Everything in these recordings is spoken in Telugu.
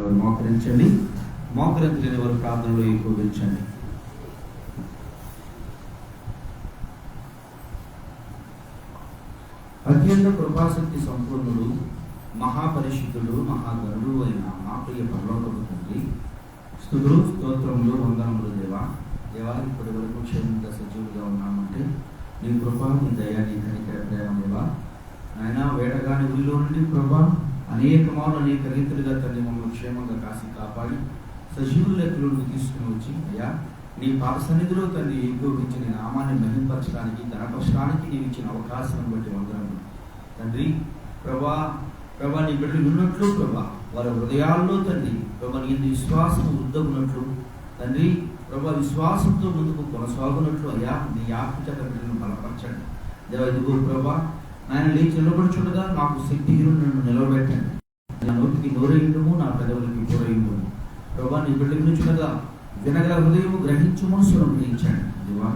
వారు మోకరించండి. మోకరించలేని వారు ప్రార్థనలో ఏకీభవించండి. అత్యంత కృపాశక్తి సంపూర్ణుడు, మహాపరిశుద్ధుడు, మహాగరుడు అయిన మా ప్రియ పరలోకపు తండ్రి, స్తుతులు స్తోత్రములు వందనములు దేవా. ఇప్పటి వరకు క్షేమంగా సజీవులుగా ఉన్నామంటే నీ కృప, నీ దయ, నీ కనికర ప్రేమ దేవా. ఆయన వేడగాని ఊళ్ళో నుండి ప్రభా అనేక రీతులుగా తండ్రి మమ్మల్ని క్షేమంగా కాసి కాపాడి సజీవుల లెక్కలోకి తీసుకుని వచ్చి అయ్యా నీ పాద సన్నిధిలో తండ్రి ఏకీభవించి నీ నామాన్ని మహింపరచడానికి, ఘనపరచడానికి నీవు ఇచ్చిన అవకాశం బట్టి వందనములు తండ్రి. ప్రభా నీ బిడ్డలు ఉన్నట్లు ప్రభా వారి హృదయాల్లో తండ్రి ప్రభా నీ విశ్వాసం వృద్ధగునట్లు తండ్రి ప్రభా విశ్వాసంతో ముందుకు కొనసాగునట్లు అయ్యా నీ ఆత్మచేత బిడ్డలను బలపరచండి దేవా. ఇదిగో ప్రభా ఆయన లేచి నిలబడుచుండగా నాకు శక్తిహీనుడు నన్ను నిలవబెట్టండి. నా నోటికి నోరయిండుము, నా పెదవులకి కూరయిండుము ప్రభా. నీ బిడ్డల నుంచుండగా వినగల హృదయము గ్రహించు మనసును గ్రహించండి దేవా.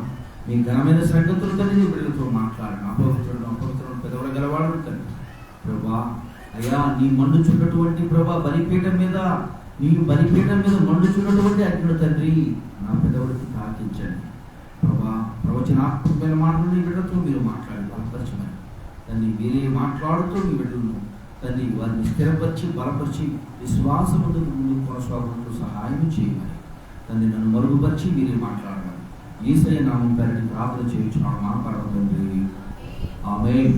మీ ఘనమైన సంగతులు తండ్రి నీ బిడ్డలతో మాట్లాడండి. అపవిత్రులను పెదవుల గలవాడు తండ్రి ప్రభా. అయ్యా నీ మండుచున్నటువంటి ప్రభా బలిపీఠం మీద మండుచున్నటువంటి అగ్ని తండ్రి నా పెదవులకి తాకించండి ప్రభా. ప్రవచనాత్మకమైన మాటలు నీ బిడ్డలతో మీరు మాట్లాడి బలపరచమని దాన్ని మీరే మాట్లాడుతూ మీ బిడ్డలను తండ్రి వారిని స్థిరపరిచి బలపరిచి విశ్వాసముతో ముందుకు కొనసాగుతూ సహాయం చేయమని తండ్రి నన్ను మరుగుపరిచి మీరే మాట్లాడాలి. యేసయ్య నామం పేరిట ప్రార్థన చేయించున్నాను మా పరమ తండ్రి, ఆమేన్.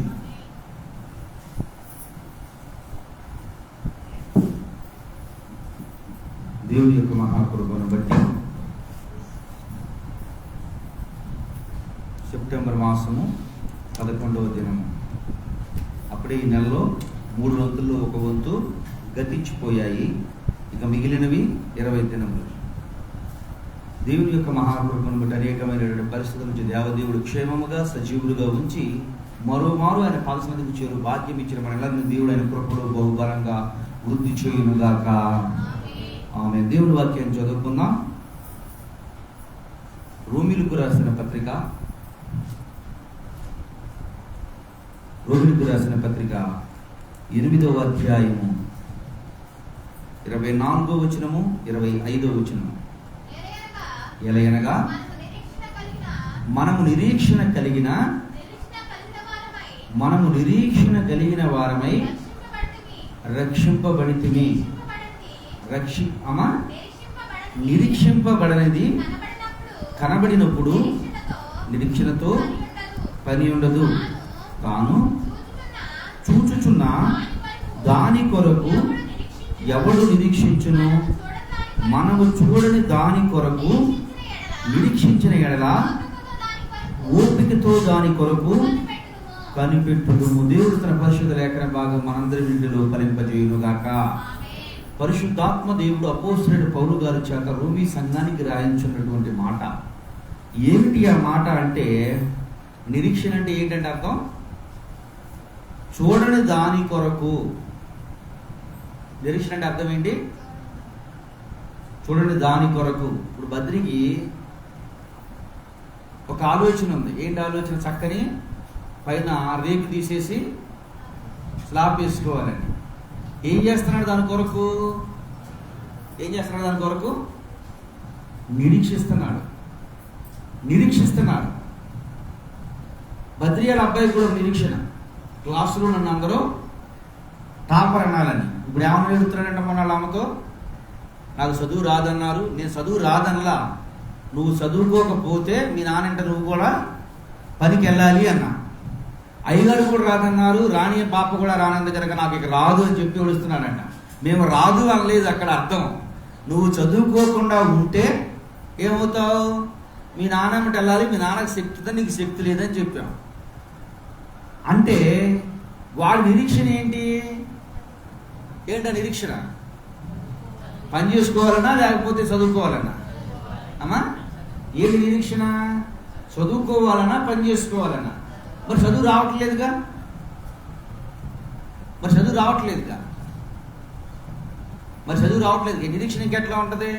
దేవుని యొక్క మహాకృపను బట్టి సెప్టెంబర్ మాసము 11వ దినము, అప్పుడే ఈ నెలలో 3 వంతుల్లో 1 వంతు గతించిపోయాయి. ఇక మిగిలినవి 20 దినములు. దేవుని యొక్క మహాకృపను బట్టి అనేకమైన పరిస్థితుల నుంచి దేవదేవుడు క్షేమముగా సజీవులుగా ఉంచి మరోమారు ఆయన పాదసన్నిధికి చేరు భాగ్యం ఇచ్చిన మనల్ని దేవుడు ఆయన కృపలో బహుబలంగా వృద్ధి చేయునుగాక. ఆమె దేవుని వాక్యాన్ని చదువుకుందాం. రోమీలకు రాసిన పత్రిక 8వ అధ్యాయము 24వ వచనము 25వ వచనము. ఎలయనగా మనము నిరీక్షణ కలిగిన వారమై రక్షింపబడితిమి. నిరీక్షింపబడనిది కనబడినప్పుడు నిరీక్షణతో పని ఉండదు. తాను చూచుచున్న దాని కొరకు ఎవడు నిరీక్షించును? మనము చూడని దాని కొరకు నిరీక్షించిన ఎడల ఓపికతో దాని కొరకు కనిపెట్టుదుము. దేవుడు తన పరిశుద్ధ లేఖన భాగం మనందరి ఇంటిలో ఫలింపజేయునుగాక. పరిశుద్ధాత్మ దేవుడు అపోస్తలుడైన పౌలు గారి చేత రోమీ సంఘానికి రాయించున్నటువంటి మాట ఏమిటి? ఆ మాట అంటే నిరీక్షణ అంటే ఏంటంటే అర్థం చూడని దాని కొరకు. నిరీక్షణ అంటే అర్థం ఏంటి? చూడని దాని కొరకు. ఇప్పుడు బద్రికి ఒక ఆలోచన ఉంది. ఏంటి ఆలోచన? చక్కని పైన రేకు తీసేసి స్లాబ్ వేసుకోవాలని. ఏం చేస్తున్నాడు దాని కొరకు? నిరీక్షిస్తున్నాడు. బద్రియాల అబ్బాయి కూడా నిరీక్షణ. క్లాసులో నన్ను అందరూ టాపర్ అనాలని. ఇప్పుడు ఏమన్నా ఎడుతున్నాడంటే మన వాళ్ళ అమ్మతో నాకు చదువు రాదన్నారు. నేను చదువు రాదనలా, నువ్వు చదువుకోకపోతే మీ నానంట నువ్వు కూడా పనికి వెళ్ళాలి అన్నా. అయ్యగారు కూడా రాదన్నారు, రాని పాప కూడా రానంత కనుక నాకు ఇక రాదు అని చెప్పి ఏడుస్తున్నాడంట. మేము రాదు అనలేదు. అక్కడ అర్థం నువ్వు చదువుకోకుండా ఉంటే ఏమవుతావు? మీ నాన్నమ్మటి వెళ్ళాలి, మీ నాన్నకి శక్తితో నీకు శక్తి లేదని చెప్పాం. అంటే వాడి నిరీక్షణ ఏంటి? ఏంటా నిరీక్షణ? పని చేసుకోవాలన్నా లేకపోతే చదువుకోవాలన్నా? అమ్మా ఏంటి నిరీక్షణ? చదువుకోవాలన్నా పని చేసుకోవాలన్నా? మరి చదువు రావట్లేదుగా. మరి చదువు రావట్లేదు. నిరీక్షణ ఇంకెట్లా ఉంటుంది?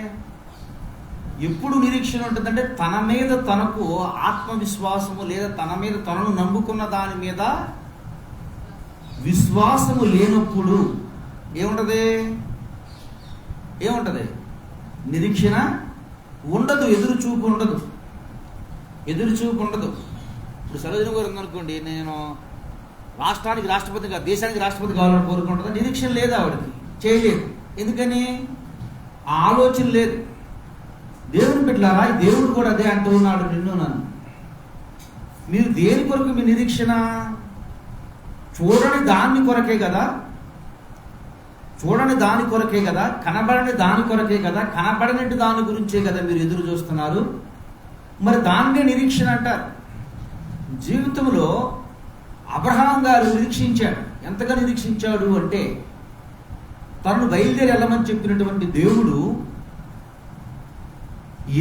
ఎప్పుడు నిరీక్షణ ఉంటుందంటే తన మీద తనకు ఆత్మవిశ్వాసము లేదా తన మీద తనను నమ్ముకున్న దాని మీద విశ్వాసము లేనప్పుడు ఏముంటది? ఏముంటుంది? నిరీక్షణ ఉండదు, ఎదురుచూపు ఉండదు. ఇప్పుడు సరోజిని గారు ఉందనుకోండి, నేను రాష్ట్రానికి రాష్ట్రపతిగా, దేశానికి రాష్ట్రపతి కావాలని కోరుకుంటుందా? నిరీక్షణ లేదు, ఆవిడకి చేయలేదు. ఎందుకని? ఆ ఆలోచన లేదు. దేవుని బిడ్డలారా, దేవుడు కూడా అదే అంటూ ఉన్నాడు, నిన్ను నన్ను. మీరు దేని కొరకు మీ నిరీక్షణ? చూడని దాని కొరకే కదా, కనబడని దాని కొరకే కదా, కనబడనట్టు దాని గురించే కదా మీరు ఎదురు చూస్తున్నారు. మరి దాన్నే నిరీక్షణ అంటారు. జీవితంలో అబ్రహాం గారు నిరీక్షించాడు. ఎంతగా నిరీక్షించాడు అంటే, తనను బయలుదేరి వెళ్ళమని చెప్పినటువంటి దేవుడు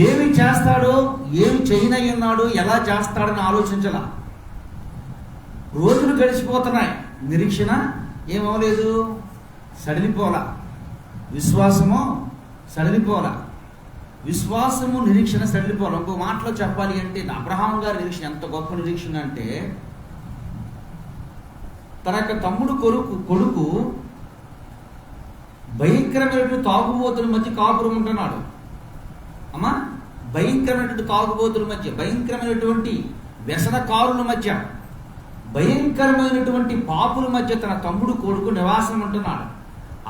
ఏమి చేస్తాడో, ఏమి చేయనై ఉన్నాడో, ఎలా చేస్తాడని ఆలోచించాల. రోజులు గడిచిపోతున్నాయి, నిరీక్షణ ఏమవలేదు, సడలిపోలా. విశ్వాసము సడలిపోలా. విశ్వాసము నిరీక్షణ సడలిపోలా. ఇంకో మాటలో చెప్పాలి అంటే, అబ్రహాం గారి నిరీక్షణ ఎంత గొప్ప నిరీక్షణ అంటే, తన యొక్క తమ్ముడు కొడుకు భయంకరమైనటువంటి తాగుబోతుల మధ్య కాపురం ఉంటున్నాడు. అమ్మా, భయంకరమైనటువంటి తాగుబోతుల మధ్య, భయంకరమైనటువంటి వ్యసనకారుల మధ్య, భయంకరమైనటువంటి పాపుల మధ్య తన తమ్ముడు కొడుకు నివాసం ఉంటున్నాడు.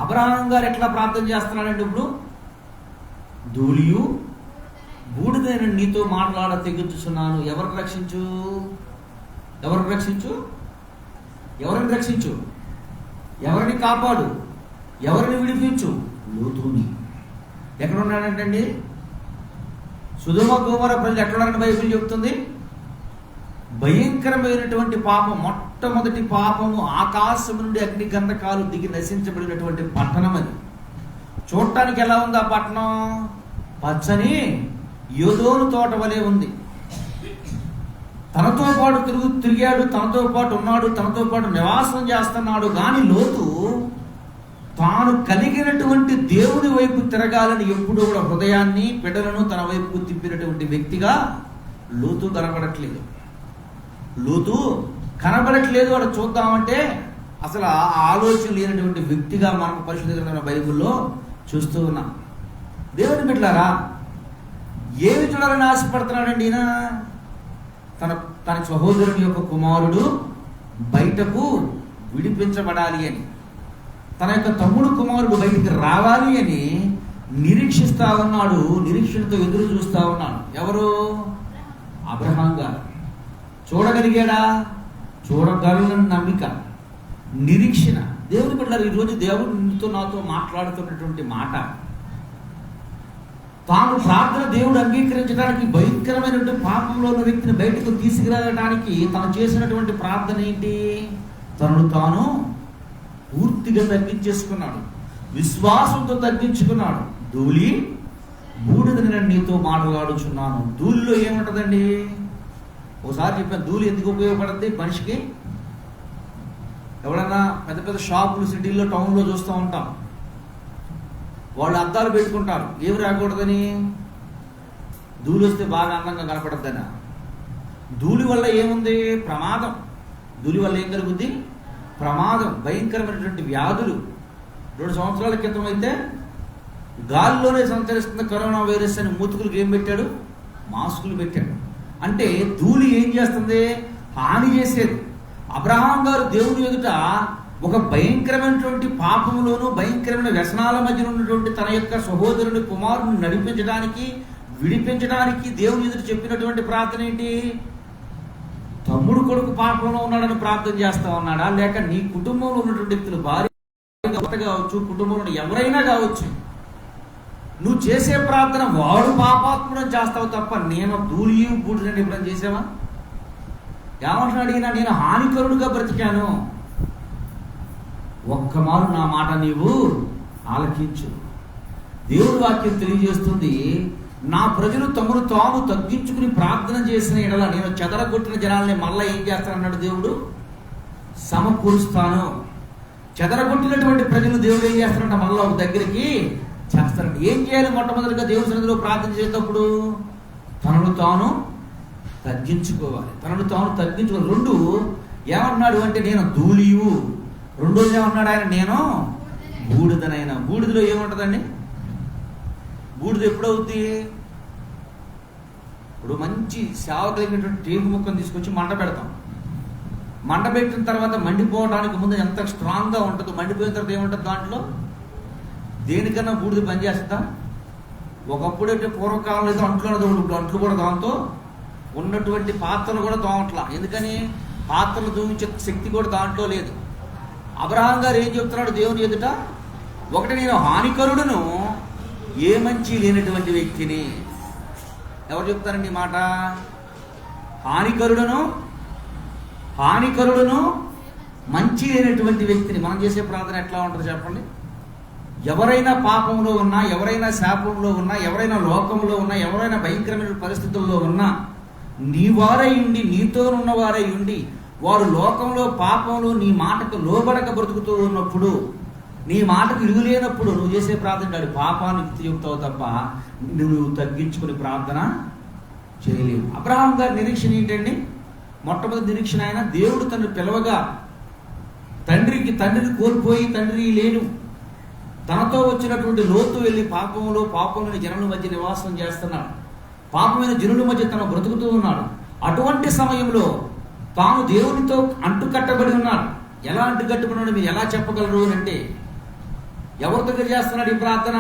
అబ్రహాం గారు ఎట్లా ప్రార్థన చేస్తున్నాడంటే, ఇప్పుడు ధూళియు బూడిదైన నీతో మాట్లాడ తెగించుచున్నాను. ఎవరిని రక్షించు? ఎవరిని కాపాడు? ఎవరిని విడిపించు? లోతుని. ఎక్కడ ఉన్నాడంటండి? సొదొమ గొమొర్రా ప్రజలు ఎక్కడున్నారని బైబిల్ చెప్తుంది. భయంకరమైనటువంటి పాపం, మొట్టమొదటి పాపము, ఆకాశం నుండి అగ్ని గంధకాలు దిగి నశించబడినటువంటి పట్టణం అది. చూడటానికి ఎలా ఉంది ఆ పట్టణం? పచ్చని యోదోను తోట వలె ఉంది. తనతో పాటు తిరిగాడు, తనతో పాటు ఉన్నాడు, తనతో పాటు నివాసం చేస్తున్నాడు. కానీ లోతు తాను కలిగినటువంటి దేవుని వైపు తిరగాలని ఎప్పుడూ కూడా హృదయాన్ని, బిడ్డలను తన వైపు తిప్పినటువంటి వ్యక్తిగా లోతు కనబడట్లేదు. వాడు చూద్దామంటే అసలు ఆ ఆలోచన లేనటువంటి వ్యక్తిగా మనకు పరిశుద్ధ గ్రంథమైన బైబిల్లో చూస్తూ ఉన్నాం. దేవుని బిడ్డలారా, ఏమి చూడాలని ఆశపడుతున్నాడండి ఈయన? తన సహోదరుని యొక్క కుమారుడు బయటకు విడిపించబడాలి అని, తన యొక్క తమ్ముడు కుమారుడు బయటికి రావాలి అని నిరీక్షిస్తా ఉన్నాడు. నిరీక్షణతో ఎదురు చూస్తా ఉన్నాడు. ఎవరు? అబ్రహాం గారు. చూడగలిగాడా? చూడగలని నమ్మిక, నిరీక్షణ. దేవుని బిడ్డలారా, ఈరోజు దేవుడు నీతో నాతో మాట్లాడుతున్నటువంటి మాట, తాను ప్రార్థన దేవుడు అంగీకరించడానికి, భయంకరమైనటువంటి పాపంలో ఉన్న వ్యక్తిని బయటకు తీసుకురావడానికి తను చేసినటువంటి ప్రార్థన ఏంటి? తనను తాను పూర్తిగా తగ్గించేసుకున్నాడు, విశ్వాసంతో తగ్గించుకున్నాడు. ధూళి బూడిదని నీతో మాట్లాడుచున్నాను. ధూళిలో ఏముంటుందండి? ఒకసారి చెప్పాను, ధూళి ఎందుకు ఉపయోగపడుతుంది మనిషికి? ఎవడన్నా పెద్ద పెద్ద షాపులు, సిటీల్లో, టౌన్లో చూస్తూ ఉంటాం. వాళ్ళు అద్దాలు పెట్టుకుంటారు. ఏమి రాకూడదని? ధూళి వస్తే బాగా అందంగా కనపడద్దని. ధూళి వల్ల ఏముంది? ప్రమాదం. ధూళి వల్ల ఏం కలుగుద్ది? ప్రమాదం. భయంకరమైనటువంటి వ్యాధులు. 2 సంవత్సరాల క్రితం అయితే గాలిలోనే సంచరిస్తున్న కరోనా వైరస్ అని మూతుకులకు ఏం పెట్టాడు? మాస్కులు పెట్టాడు. అంటే ధూళి ఏం చేస్తుంది? హాని చేసేది. అబ్రహాం గారు దేవుని ఎదుట ఒక భయంకరమైనటువంటి పాపములోను, భయంకరమైన వ్యసనాల మధ్య ఉన్నటువంటి తన యొక్క సహోదరుని కుమారుని నడిపించడానికి, విడిపించడానికి దేవుని ఎదుట చెప్పినటువంటి ప్రార్థన ఏంటి? తమ్ముడు కొడుకు పాపంలో ఉన్నాడని ప్రార్థన చేస్తా ఉన్నాడా? లేక నీ కుటుంబంలో ఉన్నటువంటి వ్యక్తులు, భార్య కావచ్చు, కుటుంబంలో ఎవరైనా కావచ్చు, నువ్వు చేసే ప్రార్థన వాడు పాపాత్ముడని చేస్తావు తప్ప నేను ధూళి బూడిదని ఎప్పుడని చేసావా? ఏమంటున్నాడు ఈయన? నేను హానికరుడుగా బ్రతికాను. ఒక్కమారు నా మాట నీవు ఆలకించు. దేవుడి వాక్యం తెలియజేస్తుంది, నా ప్రజలు తమను తాము తగ్గించుకుని ప్రార్థన చేసిన ఎడల నేను చెదరగొట్టిన జనాల్ని మళ్ళీ ఏం చేస్తానన్నాడు దేవుడు? సమకూరుస్తాను. చెదరగొట్టినటువంటి ప్రజలు దేవుడు ఏం చేస్తారంట? మళ్ళీ ఒక దగ్గరికి చేస్తారంట. ఏం చేయాలి? మొట్టమొదటిగా దేవుడి సన్నిధిలో ప్రార్థన చేసేటప్పుడు తనను తాను తగ్గించుకోవాలి. తనను తాను తగ్గించుకోవాలి. 2 ఏమన్నాడు అంటే, నేను ధూళియు. రెండోది ఏమన్నాడు ఆయన? నేను బూడిదనైనా. బూడిదలో ఏముంటుందండి? బూడిద ఎప్పుడవుద్ది? ఇప్పుడు మంచి సేవ కలిగినటువంటి టేకు ముక్కను తీసుకొచ్చి మంట పెడతాం. మంట పెట్టిన తర్వాత మండిపోవడానికి ముందు ఎంత స్ట్రాంగ్గా ఉంటుందో, మండిపోయిన తర్వాత ఏముంటుంది దాంట్లో? దేనికన్నా బూడిద పనిచేస్తుందా? ఒకప్పుడు అంటే పూర్వకాలంలో ఏదో అంట్లు, ఇప్పుడు అంట్లు కూడా దాంతో ఉన్నటువంటి పాత్రలు కూడా తోమట్లా. ఎందుకని? పాత్రలు దూమించే శక్తి కూడా దాంట్లో లేదు. అబ్రహాం గారు ఏం చెప్తున్నాడు దేవుని ఎదుట? ఒకటి, నేను హానికరుడును, ఏ మంచి లేనటువంటి వ్యక్తిని. ఎవరు చెప్తారండి ఈ మాట? హానికరుడును మంచి లేనటువంటి వ్యక్తిని. మనం చేసే ప్రార్థన ఎట్లా ఉంటుంది చెప్పండి? ఎవరైనా పాపంలో ఉన్నా, ఎవరైనా శాపంలో ఉన్నా, ఎవరైనా లోకంలో ఉన్నా, ఎవరైనా భయంకరమైన పరిస్థితుల్లో ఉన్నా, నీ వారై ఉండి, నీతో ఉన్నవారై ఉండి, వారు లోకంలో పాపంలో నీ మాటకు లోబడక బ్రతుకుతూ ఉన్నప్పుడు, నీ మాటకు విలువ లేనప్పుడు నువ్వు చేసే ప్రార్థన కాదు, పాపాన్ని చెబుతావు తప్ప నువ్వు తగ్గించుకుని ప్రార్థన చేయలేవు. అబ్రహాం గారి నిరీక్షణ ఏంటండి? మొట్టమొదటి నిరీక్షణ ఆయన దేవుడు తను పిలవగా, తండ్రిని కోల్పోయి తండ్రి లేను, తనతో వచ్చినటువంటి లోతు వెళ్ళి పాపంలోని జనుల మధ్య నివాసం చేస్తున్నాడు. పాపమైన జనుల మధ్య తను బ్రతుకుతూ ఉన్నాడు. అటువంటి సమయంలో తాను దేవునితో అంటుకట్టబడి ఉన్నాడు. ఎలా అంటుకట్టబడి ఉన్నాడు మీరు ఎలా చెప్పగలరు అంటే, ఎవరి దగ్గర చేస్తున్నాడు ఈ ప్రార్థన?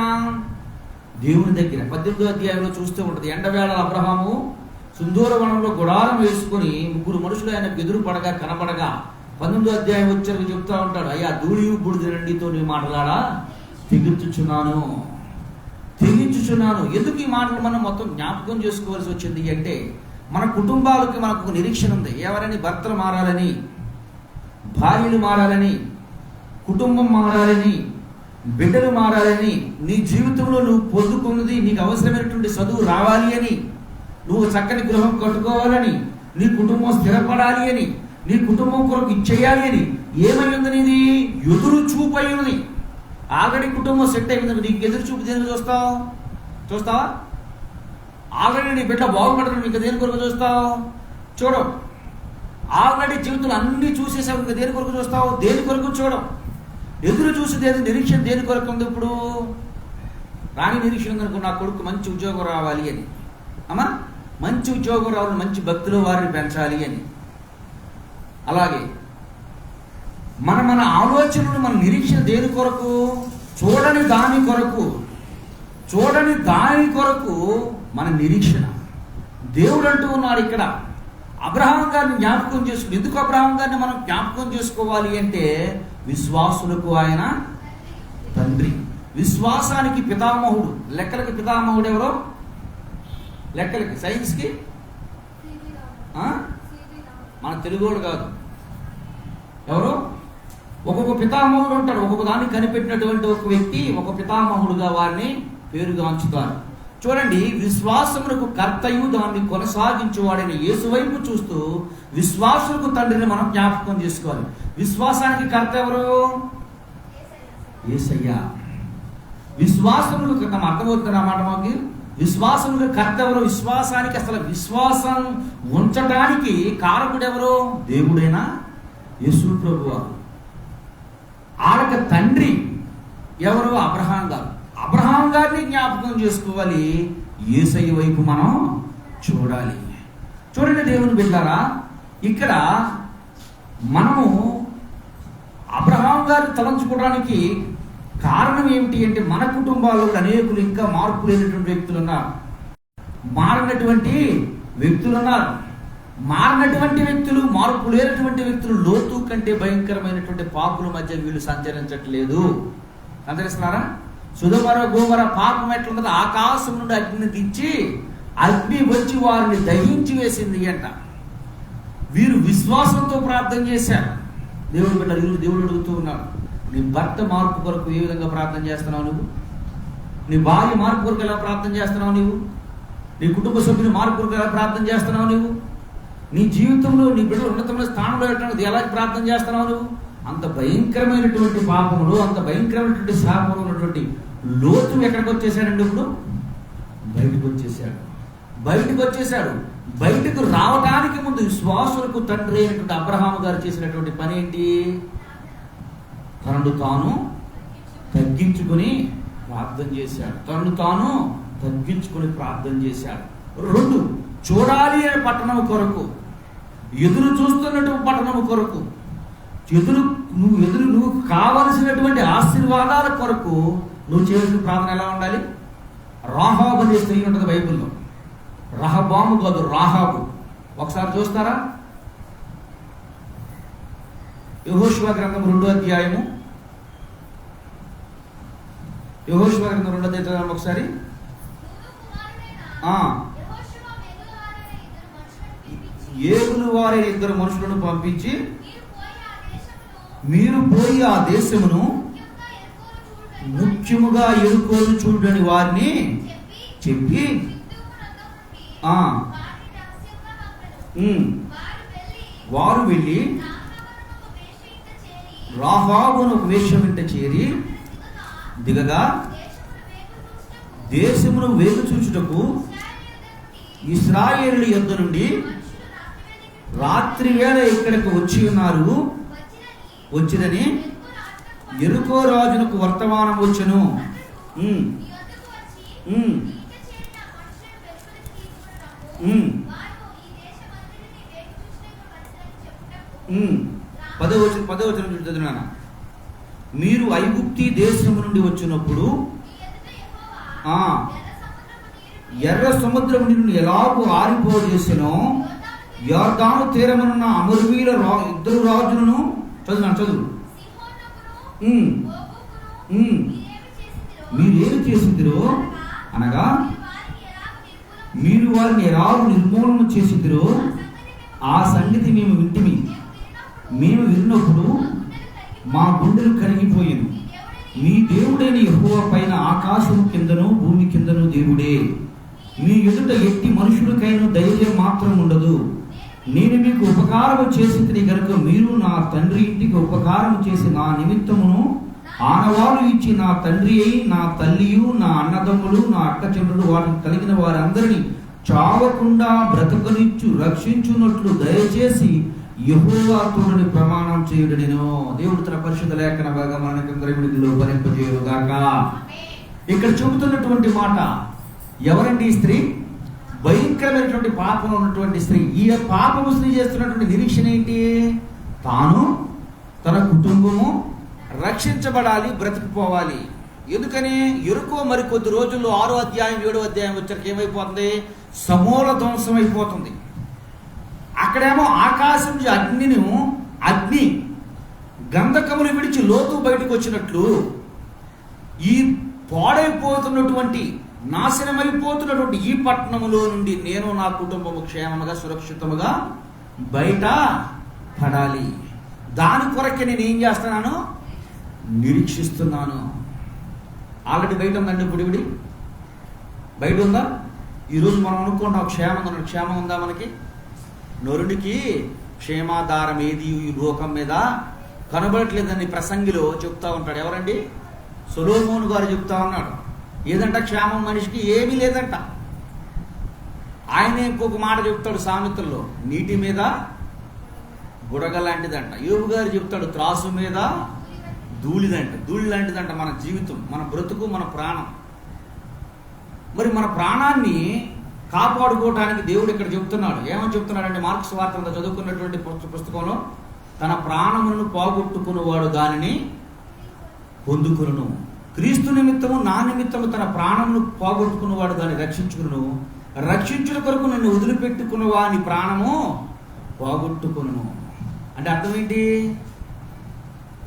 దేవుని దగ్గర. 18వ అధ్యాయంలో చూస్తూ ఉంటుంది. ఎండవేళ అబ్రహాము సుందూర వనంలో గుడారం వేసుకుని 3 మనుషులు ఆయనకు ఎదురు పడగా కనపడగా 19వ అధ్యాయం వచ్చాక చెప్తా ఉంటాడు, అయ్యా ధూళియు బూడిదనండితో నీ మాటలాడా తెగించుచున్నాను. ఎందుకు ఈ మాటలు మనం మొత్తం జ్ఞాపకం చేసుకోవాల్సి వచ్చింది అంటే, మన కుటుంబాలకి మనకు ఒక నిరీక్షణ ఉంది. ఎవరని? భర్తలు మారాలని, భార్యలు మారాలని, కుటుంబం మారాలని, బిడ్డలు మారాలని, నీ జీవితంలో నువ్వు పొందుకున్నది, నీకు అవసరమైనటువంటి చదువు రావాలి అని, నువ్వు చక్కని గృహం కట్టుకోవాలని, నీ కుటుంబం స్థిరపడాలి అని, నీ కుటుంబం కొరకు ఇచ్చేయాలి అని ఏమై ఉంది? నీది ఎదురు చూపు అయి ఉంది. ఆల్రెడీ కుటుంబం సెట్ అయిపోయింది. నీకు ఎదురు చూపు దేనికి చూస్తావా? ఆల్రెడీ నీ బిడ్డ బాగుపడతాడు, నీకు దేని కొరకు చూస్తావు? చూడవు. ఆల్రెడీ జీవితంలో అన్ని చూసేసావు, ఇంకా దేని కొరకు చూస్తావు? దేని కొరకు చూడవు. ఎదురు చూసి నిరీక్షణ దేని కొరకు ఉంది? ఇప్పుడు రాని నిరీక్షణ ఉందనుకో, నా కొడుకు మంచి ఉద్యోగం రావాలి అని, అమ్మా మంచి ఉద్యోగం రావాలి, మంచి భక్తులు వారిని పెంచాలి అని. అలాగే మన ఆలోచనలు, మన నిరీక్షణ దేని కొరకు? చూడని దాని కొరకు మన నిరీక్షణ. దేవుడు అంటూ ఉన్నాడు ఇక్కడ, అబ్రహాం గారిని జ్ఞాపకం చేసుకుని. ఎందుకు అబ్రహాం గారిని మనం జ్ఞాపకం చేసుకోవాలి అంటే, విశ్వాసులకు ఆయన తండ్రి, విశ్వాసానికి పితామహుడు. లెక్కలకి పితామహుడు ఎవరో? లెక్కలకి, సైన్స్కి మన తెలుగువాడు కాదు, ఎవరు? ఒక్కొక్క పితామహుడు ఉంటాడు. ఒక్కొక్క దాన్ని కనిపెట్టినటువంటి ఒక వ్యక్తి ఒక పితామహుడుగా వారిని పేరుగాంచుతారు. చూడండి, విశ్వాసమునకు కర్తయు దాన్ని కొనసాగించేవాడైన యేసు వైపు చూస్తూ విశ్వాసులకు తండ్రిని మనం జ్ఞాపకం చేసుకోవాలి. విశ్వాసానికి కర్త ఎవరు? యేసయ్య. విశ్వాసములకు అర్థమవుతున్న మాట మాకు. విశ్వాసములకు కర్త ఎవరు? విశ్వాసానికి అసలు విశ్వాసం ఉంచడానికి కారకుడు ఎవరు? దేవుడైనా యేసు ప్రభువు. ఆడక తండ్రి ఎవరు? అబ్రహాం గారు. అబ్రహాం గారిని జ్ఞాపకం చేసుకోవాలి. యేసయ్య వైపు మనం చూడాలి. చూడండి దేవుని బిడ్డలారా, ఇక్కడ మనము అబ్రహాం గారిని తలంచుకోవడానికి కారణం ఏమిటి అంటే, మన కుటుంబాల్లో అనేకులు ఇంకా మార్పు లేనటువంటి వ్యక్తులు ఉన్నారు, మారినటువంటి వ్యక్తులు ఉన్నారు. మారినటువంటి వ్యక్తులు, మార్పు లేనటువంటి వ్యక్తులు లోతు కంటే భయంకరమైనటువంటి పాపుల మధ్య వీళ్ళు సంచరించట్లేదు. సంచరిస్తున్నారా? సుధమర గోమర పాపం ఎట్లుందో ఆకాశం నుండి అగ్ని దించి అగ్ని వచ్చి వారిని దహించి వేసింది అంట. వీరు విశ్వాసంతో ప్రార్థన చేశారు. దేవుడు బిడ్డలు, దేవుడు అడుగుతూ ఉన్నాడు, నీ భర్త మార్పు కొరకు ఏ విధంగా ప్రార్థన చేస్తున్నావు నువ్వు? నీ భార్య మార్పు కొరకు ఎలా ప్రార్థన చేస్తున్నావు నువ్వు? నీ కుటుంబ సభ్యుని మార్పు కొరకు ఎలా ప్రార్థన చేస్తున్నావు నువ్వు? నీ జీవితంలో నీ బిడ్డలు ఉన్నతమైన స్థానంలో పెట్టడానికి ఎలా ప్రార్థన చేస్తున్నావు నువ్వు? అంత భయంకరమైనటువంటి పాపములు, అంత భయంకరమైనటువంటి శాపములు ఉన్నటువంటి లోతు ఎక్కడికి వచ్చేసాడండి? ఇప్పుడు బయటకు వచ్చేసాడు. బయటకు రావడానికి ముందు విశ్వాసులకు తండ్రి అయినటువంటి అబ్రహాము గారు చేసినటువంటి పని ఏంటి? తనను తాను తగ్గించుకుని ప్రార్థన చేశాడు. తను తాను తగ్గించుకొని ప్రార్థన చేశాడు. 2, చూడాలి అనే పట్టణం కొరకు, ఎదురు చూస్తున్నటువంటి పట్టణం కొరకు, నువ్వు కావలసినటువంటి ఆశీర్వాదాల కొరకు నువ్వు చేసిన ప్రార్థన ఎలా ఉండాలి? రాహాబు అనే స్త్రీ ఉంటుంది బైబిల్లో. రహబాము కాదు, రాహాబు. ఒకసారి చూస్తారా? యెహోషువ గ్రంథం 2వ అధ్యాయము. యెహోషువ గ్రంథం 2వ అధ్యాయం ఒకసారి. ఏగులు వారైన 2 మనుషులను పంపించి, మీరు పోయి ఆ దేశమును ముఖ్యముగా ఎరుకోను చూడని వారిని చెప్పి వారు వెళ్ళి రాహాబును ఒక వేశ్య వెంట చేరి దిగగా దేశమును వేగు చూచుటకు ఇశ్రాయేలుల యొద్ద నుండి రాత్రి వేళ ఇక్కడికి వచ్చినని యెరికో రాజునకు వర్తమానం వచ్చెను. పదవచనం చదువుతున్నాను. మీరు ఐగుప్తి దేశము నుండి వచ్చినప్పుడు ఎర్ర సముద్రం నుండి ఎలాగూ ఆరిపోజేసెనో యొర్దాను తీరమునున్న అమోరీయుల 2 రాజులను చదువు. మీరేమి చేసిందిరో అనగా మీరు వారిని ఎలాగూ నిర్మూలన చేసిందిరో ఆ సంగతి మేము విన్నప్పుడు మా గుండెలు కరిగిపోయింది. మీ దేవుడైన యెహోవా పైన ఆకాశము కిందను భూమి కిందను దేవుడే. మీ ఎదుట ఎట్టి మనుషులకైనా ధైర్యం మాత్రం ఉండదు. నేను మీకు ఉపకారం చేసింది కనుక మీరు నా తండ్రి ఇంటికి ఉపకారం చేసి నా నిమిత్తమును ఆనవాళ్ళు ఇచ్చి నా తండ్రి అయి నా తల్లియు నా అన్నదమ్ములు నా అక్క చెల్లెలు వాటికి కలిగిన వారందరినీ చావకుండా బ్రతకనిచ్చు రక్షించున్నట్లు దయచేసి యెహోవా తోడని ప్రమాణం చేయుడు. నేను దేవుడు తన పరిశుద్ధ లేఖన భాగం మనకందరిలో భరింపజేయుగాక. ఇక్కడ చెబుతున్నటువంటి మాట, ఎవరండి ఈ స్త్రీ? భయంకరమైనటువంటి పాపం ఉన్నటువంటి స్త్రీ. ఈ పాపము స్త్రీ చేస్తున్నటువంటి నిరీక్షణ ఏంటి? తాను తన కుటుంబము రక్షించబడాలి, బ్రతికిపోవాలి. ఎందుకని? యెరికో మరికొద్ది రోజుల్లో 6వ అధ్యాయం 7వ అధ్యాయం వచ్చరికి ఏమైపోతుంది? సమూల ధ్వంసం అయిపోతుంది. అక్కడేమో ఆకాశం అగ్ని గంధకములు విడిచి లోతు బయటకు వచ్చినట్లు ఈ పాడైపోతున్నటువంటి నాశనమైపోతున్నటువంటి ఈ పట్టణములో నుండి నేను నా కుటుంబము క్షేమముగా సురక్షితముగా బయట పడాలి. దాని కొరకే నేను ఏం చేస్తున్నాను? నిరీక్షిస్తున్నాను. ఆల్రెడీ బయట ఉందండి, ఇప్పుడు బయట ఉందా? ఈరోజు మనం అనుకుంటాం క్షేమం ఉందా? మనకి నరుడికి క్షేమాధారం ఏది ఈ లోకం మీద కనబడట్లేదని ప్రసంగిలో చెప్తా ఉంటాడు. ఎవరండి? సొలొమోను గారు చెప్తా ఉన్నాడు. ఏదంట క్షేమం మనిషికి ఏమీ లేదంట. ఆయన ఇంకొక మాట చెప్తాడు సామెతల్లో, నీటి మీద బుడగ లాంటిదంట. యోబు గారు చెప్తాడు, త్రాసు మీద ధూళి లాంటిదంట మన జీవితం, మన బ్రతుకు, మన ప్రాణం. మరి మన ప్రాణాన్ని కాపాడుకోవటానికి దేవుడు ఇక్కడ చెప్తున్నాడు. ఏమని చెప్తున్నాడంటే, మార్క్స్ వార్తలో చదువుకున్నటువంటి పుస్తకంలో, తన ప్రాణములను పోగొట్టుకున్నవాడు దానిని పొందుకును, క్రీస్తు నిమిత్తము నా నిమిత్తము తన ప్రాణమును పోగొట్టుకున్నవాడు దాన్ని రక్షించుకును, రక్షించుట కొరకు నన్ను వదిలిపెట్టుకున్న వాని ప్రాణము పోగొట్టుకును. అంటే అర్థం ఏంటి?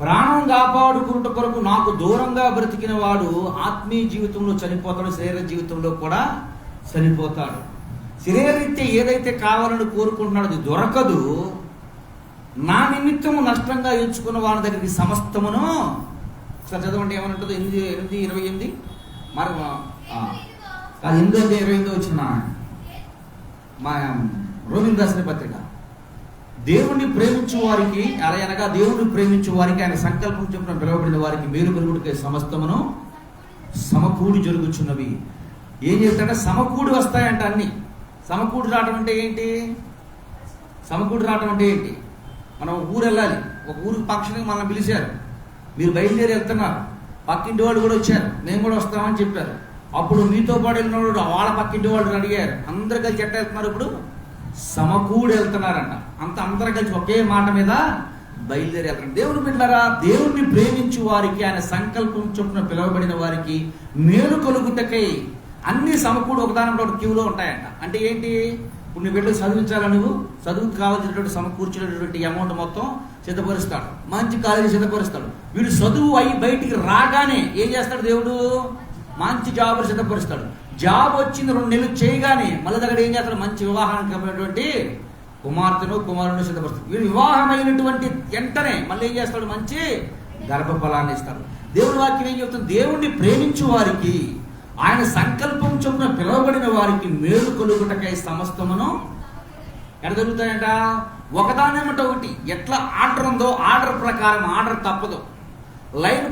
ప్రాణం కాపాడుకున్నట కొరకు నాకు దూరంగా బ్రతికిన వాడు ఆత్మీయ జీవితంలో చనిపోతాడు, శరీర జీవితంలో కూడా చనిపోతాడు. శరీరరీత్యా ఏదైతే కావాలని కోరుకుంటున్నాడో అది దొరకదు. నా నిమిత్తము నష్టంగా ఎంచుకున్న వాడి దగ్గరికి సమస్తమును, ఒకసారి చదవండి ఏమనుంటుందో, 8:28 మరి 8:28 వచ్చిన మా రోమిన్ రాసిన పత్రిక. దేవుణ్ణి ప్రేమించు వారికి, అనగా దేవుణ్ణి ప్రేమించు వారికి ఆయన సంకల్పం చెప్పిన పిలువబడిన వారికి మేలు కలుగుటకై సమస్తమును సమకూడి జరుగుచున్నవి. ఏం చేస్తాడంటే సమకూడి వస్తాయంట అన్ని. సమకూడి రావడం అంటే ఏంటి? మనం ఊరు వెళ్ళాలి, ఒక ఊరికి ఫంక్షన్కి మనల్ని పిలిచారు, మీరు బయలుదేరి వెళ్తున్నారు, పక్కింటి వాళ్ళు కూడా వచ్చారు, మేము కూడా వస్తామని చెప్పారు. అప్పుడు మీతో పాటు వెళ్ళిన వాళ్ళు వాళ్ళ పక్కింటి వాళ్ళు అడిగారు, అందరు కలిసి ఎట్ట వెళ్తున్నారు, ఇప్పుడు సమకూడి వెళ్తున్నారంట. అందరూ కలిసి ఒకే మాట మీద బయలుదేరి వెళ్తారు. దేవుని బిడ్డలారా, దేవుణ్ణి ప్రేమించు వారికి, ఆయన సంకల్పం చొప్పున పిలువబడిన వారికి మేలు కలుగుటకై అన్ని సమకూడు ఒకదానిలో ఒక క్యూలో ఉంటాయంట. అంటే ఏంటి, ఇప్పుడు నీ బిడ్డలు చదివించాలా, నువ్వు చదువుకు కావాల్సినటువంటి సమకూర్చినటువంటి అమౌంట్ మొత్తం సిద్ధపరుస్తాడు, మంచి కాలేజీ సిద్ధపరుస్తాడు. వీడు చదువు అయ్యి బయటికి రాగానే ఏం చేస్తాడు, దేవుడు మంచి జాబ్ సిద్ధపరుస్తాడు. జాబ్ వచ్చింది 2 నెలలు చేయగానే మళ్ళీ దగ్గర ఏం చేస్తాడు, మంచి వివాహానికి అయినటువంటి కుమార్తెను కుమారుని సిద్ధపరుస్తాడు. వీడు వివాహమైనటువంటి వెంటనే మళ్ళీ ఏం చేస్తాడు, మంచి గర్భఫలాన్ని ఇస్తాడు. దేవుడి వాక్యం ఏం చెప్తుంది, దేవుణ్ణి ప్రేమించు వారికి, ఆయన సంకల్పం చొప్పున పిలువబడిన వారికి మేలు కలుగుటకై సమస్తమును ఎక్కడ జరుగుతాయంట, ఒకదానేమట ఒకటి. ఎట్లా ఆర్డర్ ఉందో ఆర్డర్ ప్రకారం, ఆర్డర్ తప్పదు, లైన్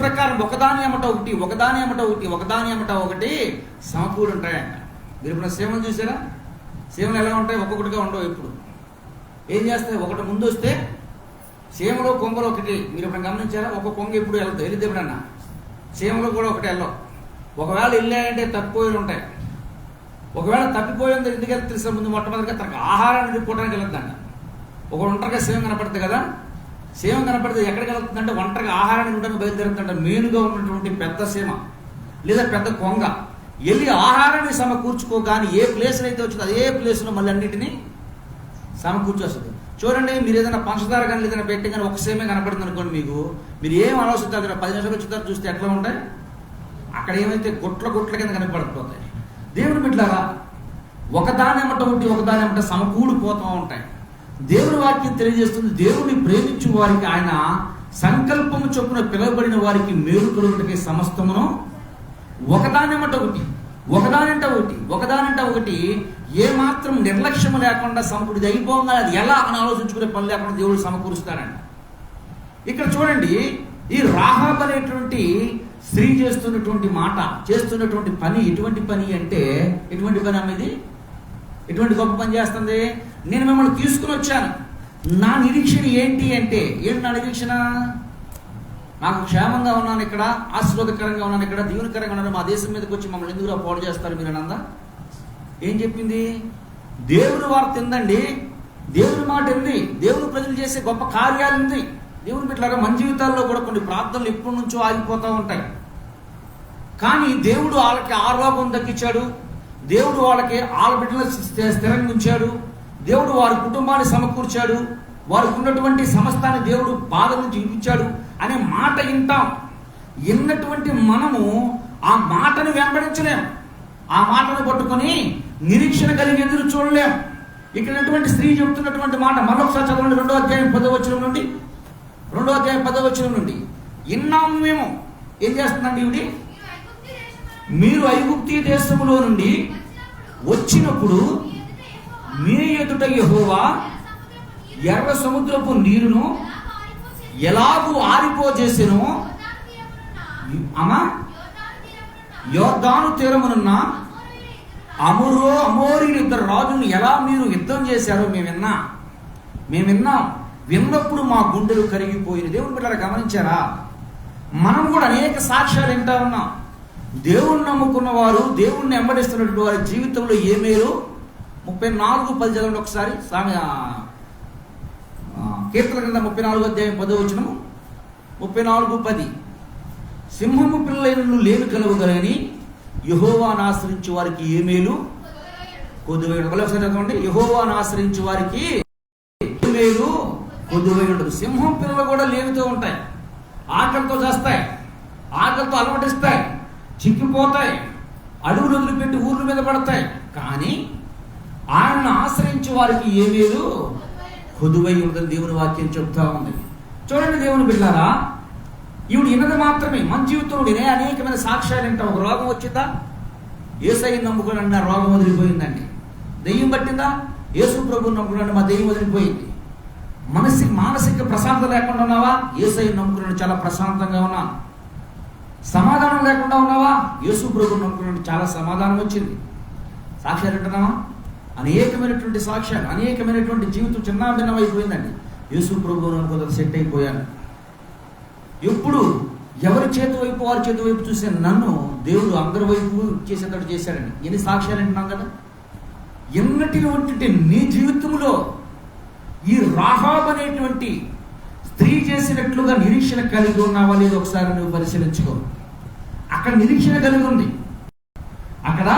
ప్రకారం ఒకదాని ఏమట ఒకటి, ఒకదాని ఏమట ఒకటి సమకూడు ఉంటాయంట. మీరు ఇప్పుడు సేవలు చూసారా, సేవలు ఎలా ఉంటాయి, ఒక్కొక్కటిగా ఉండవు. ఇప్పుడు ఏం చేస్తాయి, ఒకటి ముందు వస్తే సేవలో కొంగలు ఒకటి. మీరు ఇప్పుడు గమనించారా, ఒక కొంగ ఇప్పుడు వెళ్తే ఎప్పుడన్నా సేవలు కూడా ఒకటి వెళ్ళవు. ఒకవేళ వెళ్ళాయంటే తప్పిపోయి ఉంటాయి. ఒకవేళ తప్పిపోయింది ఎందుకు వెళ్తే తెలిసిన ముందు మొట్టమొదటిగా తనకు ఆహారాన్ని తిప్పుకోవడానికి వెళ్తుందంట. ఒక ఒంటరిగా సేవం కనపడుతుంది కదా, సేవం కనపడితే ఎక్కడికి వెళ్తుందంటే ఒంటరిగా ఆహారాన్ని ఉండడానికి బయలుదేరుతుందంట. మెయిన్గా ఉన్నటువంటి పెద్ద సీమ లేదా పెద్ద కొంగ వెళ్ళి ఆహారాన్ని సమకూర్చుకోగాని ఏ ప్లేస్లో అయితే వచ్చిందో అదే ప్లేస్లో మళ్ళీ అన్నింటినీ సమకూర్చొస్తుంది. చూడండి, మీరు ఏదైనా పంచదార కానీ ఏదైనా పెట్టి కానీ ఒక సేమే కనపడుతుంది అనుకోండి, మీకు ఏం ఆలోచిస్తారు, 10 నిమిషాలు వచ్చిన తర్వాత చూస్తే ఎట్లా ఉంటాయి, అక్కడ ఏమైతే గుట్ల కింద కనపడిపోతాయి. దేవుని బిడ్డలారా, ఒకదానేమట సమకూడిపోతూ ఉంటాయి. దేవుని వాక్యం తెలియజేస్తుంది, దేవుని ప్రేమించు వారికి ఆయన సంకల్పము చొప్పున పిలువబడిన వారికి మేలు కలుగుటకై సమస్తమును ఒకదానంట ఒకటి ఏ మాత్రం నిర్లక్ష్యం లేకుండా సమకూడి అయిపోగా అది ఎలా అని ఆలోచించుకునే పని లేకుండా దేవుడు సమకూరుస్తాడంట. ఇక్కడ చూడండి, ఈ రాహాబ్ అనేటువంటి స్త్రీ చేస్తున్నటువంటి పని ఎటువంటి పని అంటే, ఎటువంటి పని అనేది, ఎటువంటి గొప్ప పని చేస్తుంది. నేను మిమ్మల్ని తీసుకుని వచ్చాను, నా నిరీక్షణ ఏంటి అంటే, నా నిరీక్షణ, నాకు క్షేమంగా ఉన్నాను ఇక్కడ, ఆశీర్వాదకరంగా ఉన్నాను ఇక్కడ, దీవెనకరంగా ఉన్నాను, మా దేశం మీదకి వచ్చి మమ్మల్ని ఎందుకు పాడు చేస్తారు మీరు అనందా. ఏం చెప్పింది, దేవుని వార్త ఎందండి, దేవుని మాట ఉంది, దేవుని ప్రజలు చేసే గొప్ప కార్యాలు ఉంది. దేవుని బిడ్డలారా, మన జీవితాల్లో కూడా కొన్ని ప్రార్థనలు ఎప్పటి నుంచో ఆగిపోతూ ఉంటాయి. కానీ దేవుడు వాళ్ళకి ఆరోగ్యం దక్కించాడు, దేవుడు వాళ్ళకి బిడ్డలను స్థిరంగా ఉంచాడు, దేవుడు వారి కుటుంబాన్ని సమకూర్చాడు, వారికి ఉన్నటువంటి సమస్తాన్ని దేవుడు బాధ నుంచి ఇప్పించాడు అనే మాట విన్నటువంటి మనము ఆ మాటను వెంబడించలేం, ఆ మాటను పట్టుకొని నిరీక్షణ కలిగి ఎదురు చూడలేం. ఇక్కడ స్త్రీ చెబుతున్నటువంటి మాట మరొకసారి చదవండి, 2వ అధ్యాయం 10వ వచనం నుండి. విన్నాము మేము, ఏం చేస్తుందండి ఈవిడి, మీరు ఐగుప్తీ దేశములో నుండి వచ్చినప్పుడు మీ ఎదుట యెహోవా ఎర్ర సముద్రపు నీరును ఎలాగూ ఆరిపోజేసెను, యోర్దాను తీరమునున్న అమోరీయులు 2 రాజులను ఎలా మీరు యుద్ధం చేశారో మేము విన్నాం. విన్నప్పుడు మా గుండెలు కరిగిపోయిన. దేవుని బిడ్డలారా, గమనించారా, మనం కూడా అనేక సాక్ష్యాలు వింటా ఉన్నాం. దేవుణ్ణి నమ్ముకున్న వారు, దేవుణ్ణి వెంబడిస్తున్నటువంటి వారి జీవితంలో ఏ మేలు. 34:10 చదవండి ఒకసారి. కీర్తన గ్రంథం 34వ అధ్యాయం 10వ వచనము. 34:10. సింహము పిల్లలను లేమి కలుగుగలని యెహోవాను ఆశ్రయించు వారికి ఏ మేలు కొద్దువైన. ఒకసారి చదవండి, యెహోవాను ఆశ్రయించు వారికి ఏ మేలు కొద్దువై ఉండదు. సింహం పిల్లలు కూడా లేమితో ఉంటాయి, ఆకలితో చేస్తాయి, ఆకలితో అలమటిస్తాయి, చిక్కిపోతాయి, అడుగులు వదిలిపెట్టి ఊర్ల మీద పడతాయి. కానీ ఆయనను ఆశ్రయించే వారికి ఏ మేలు కొద్దువై ఉండదని దేవుని వాక్యం చెప్తా ఉంది. చూడండి దేవుని బిడ్డలారా, ఈవిడ విన్నది మాత్రమే. మన జీవితంలో అనేకమైన సాక్ష్యాలు వింటాం. ఒక రోగం వచ్చిందా, యేసయ్యను నమ్ముకున్నా రోగం వదిలిపోయిందండి. దెయ్యం పట్టిందా, యేసు ప్రభువుని నమ్ముకున్నా మా దెయ్యం వదిలిపోయింది. మానసిక ప్రశాంతత లేకుండా ఉన్నావా, యేసయ్యను నమ్ముకున్నాడు చాలా ప్రశాంతంగా ఉన్నాను. సమాధానం లేకుండా ఉన్నావా, యేసు ప్రభువుని నమ్ముకున్నాడు చాలా సమాధానం వచ్చింది. సాక్ష్యాలు వింటున్నావా, అనేకమైనటువంటి సాక్ష్యాలు, అనేకమైనటువంటి జీవితం చిన్నాభిన్నం అయిపోయిందండి. యేసు ప్రభువుని నమ్ముకున్న సెట్ అయిపోయాను. ఎప్పుడు ఎవరి చేతి వైపు వారి చేతి వైపు చూసే నన్ను దేవుడు అందరి వైపు చేసేటట్టు చేశాడండి. ఎన్ని సాక్ష్యాలు వింటున్నాం కదా. ఎన్నటి నీ జీవితంలో ఈ రాహాబు అనేటువంటి స్త్రీ చేసినట్లుగా నిరీక్షణ కలిగి ఉన్నావా లేదో ఒకసారి నువ్వు పరిశీలించుకో. అక్కడ నిరీక్షణ కలిగి ఉంది, అక్కడ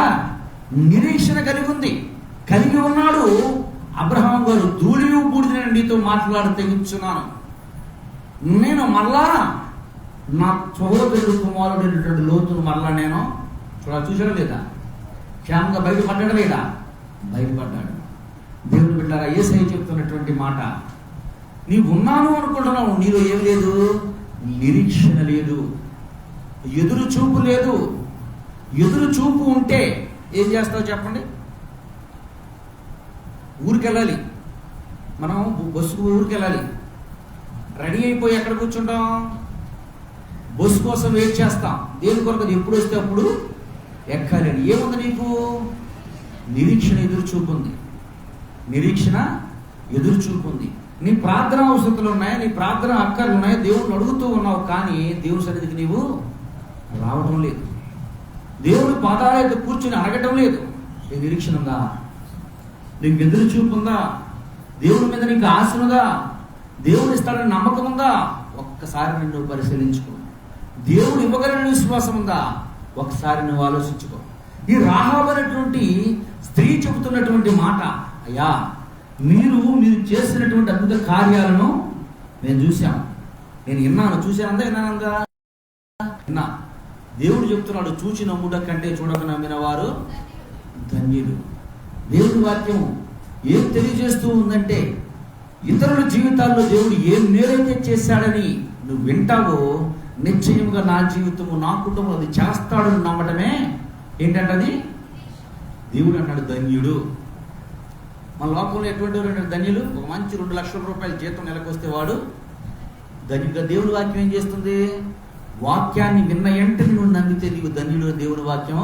నిరీక్షణ కలిగి ఉంది, కలిగి ఉన్నాడు. అబ్రహాం గారు ధూళియు బూడిద నీతో మాట్లాడి తెగించున్నాను, నేను మళ్ళా నా సహోదరుడు కుమారుడైనటువంటి లోతును మళ్ళా నేను చూసాడా లేదా, క్షేమంగా బయటపడ్డాడా లేదా, బయటపడ్డాడు. దేవుడు బిడ్డారా, యేసయ్య చెప్తున్నటువంటి మాట, నీవు ఉన్నాను అనుకుంటున్నావు, నీలో ఏం లేదు, నిరీక్షణ లేదు, ఎదురు చూపు లేదు. ఎదురు చూపు ఉంటే ఏం చేస్తావు చెప్పండి. ఊరికెళ్ళాలి, మనం బస్సుకు ఊరికెళ్ళాలి, రెడీ అయిపోయి ఎక్కడ కూర్చుంటాం, బస్సు కోసం వెయిట్ చేస్తాం. దేని కొరకు, ఎప్పుడు వస్తే అప్పుడు ఎక్కాలి అని. ఏముంది నీకు, నిరీక్షణ ఎదురు చూపు ఉంది, నిరీక్షణ ఎదురు చూపు ఉంది. నీ ప్రార్థన అవసరతలు ఉన్నాయి, నీ ప్రార్థన అక్కర్లు ఉన్నాయి, దేవుడిని అడుగుతూ ఉన్నావు, కానీ దేవుడి సన్నిధికి నీవు రావడం లేదు, దేవుడు పాదాల యొక్క కూర్చుని అడగటం లేదు. నీ నిరీక్షణ ఉందా, నీకు ఎదురు చూపు ఉందా, దేవుడి మీద నీకు ఆశ ఉందా, దేవుడు ఇస్తాడని నమ్మకం ఉందా, ఒక్కసారి నిన్ను పరిశీలించుకో. దేవుడు ఇవ్వగలని విశ్వాసం ఉందా, ఒకసారి నువ్వు ఆలోచించుకో. ఈ రాహాబు అనేటువంటి స్త్రీ చెబుతున్నటువంటి మాట, అయ్యా మీరు చేసినటువంటి అద్భుత కార్యాలను నేను చూశాను, నేను విన్నాను, చూశానందా విన్నానందా విన్నా. దేవుడు చెప్తున్నాడు, చూచి నమ్ముట కంటే చూడక నమ్మిన వారు ధన్యులు. దేవుడి వాక్యం ఏం తెలియజేస్తూ ఉందంటే, ఇతరుల జీవితాల్లో దేవుడు ఏం మేలైతే చేశాడని నువ్వు వింటావో, నిశ్చయంగా నా జీవితము, నా కుటుంబం అది చేస్తాడని నమ్మటమే ఏంటంటే అది దేవుడు అన్నాడు ధన్యుడు. మన లోకంలో ఎటువంటి వాడు ధన్యులు, ఒక మంచి 2 లక్షల రూపాయల జీతం నెలకు వస్తే వాడు ధన్యుడుగా. దేవుడి వాక్యం ఏం చేస్తుంది, వాక్యాన్ని విన్న వెంటనే నువ్వు నమ్మితే నీవు ధన్యుడు, దేవుడి వాక్యం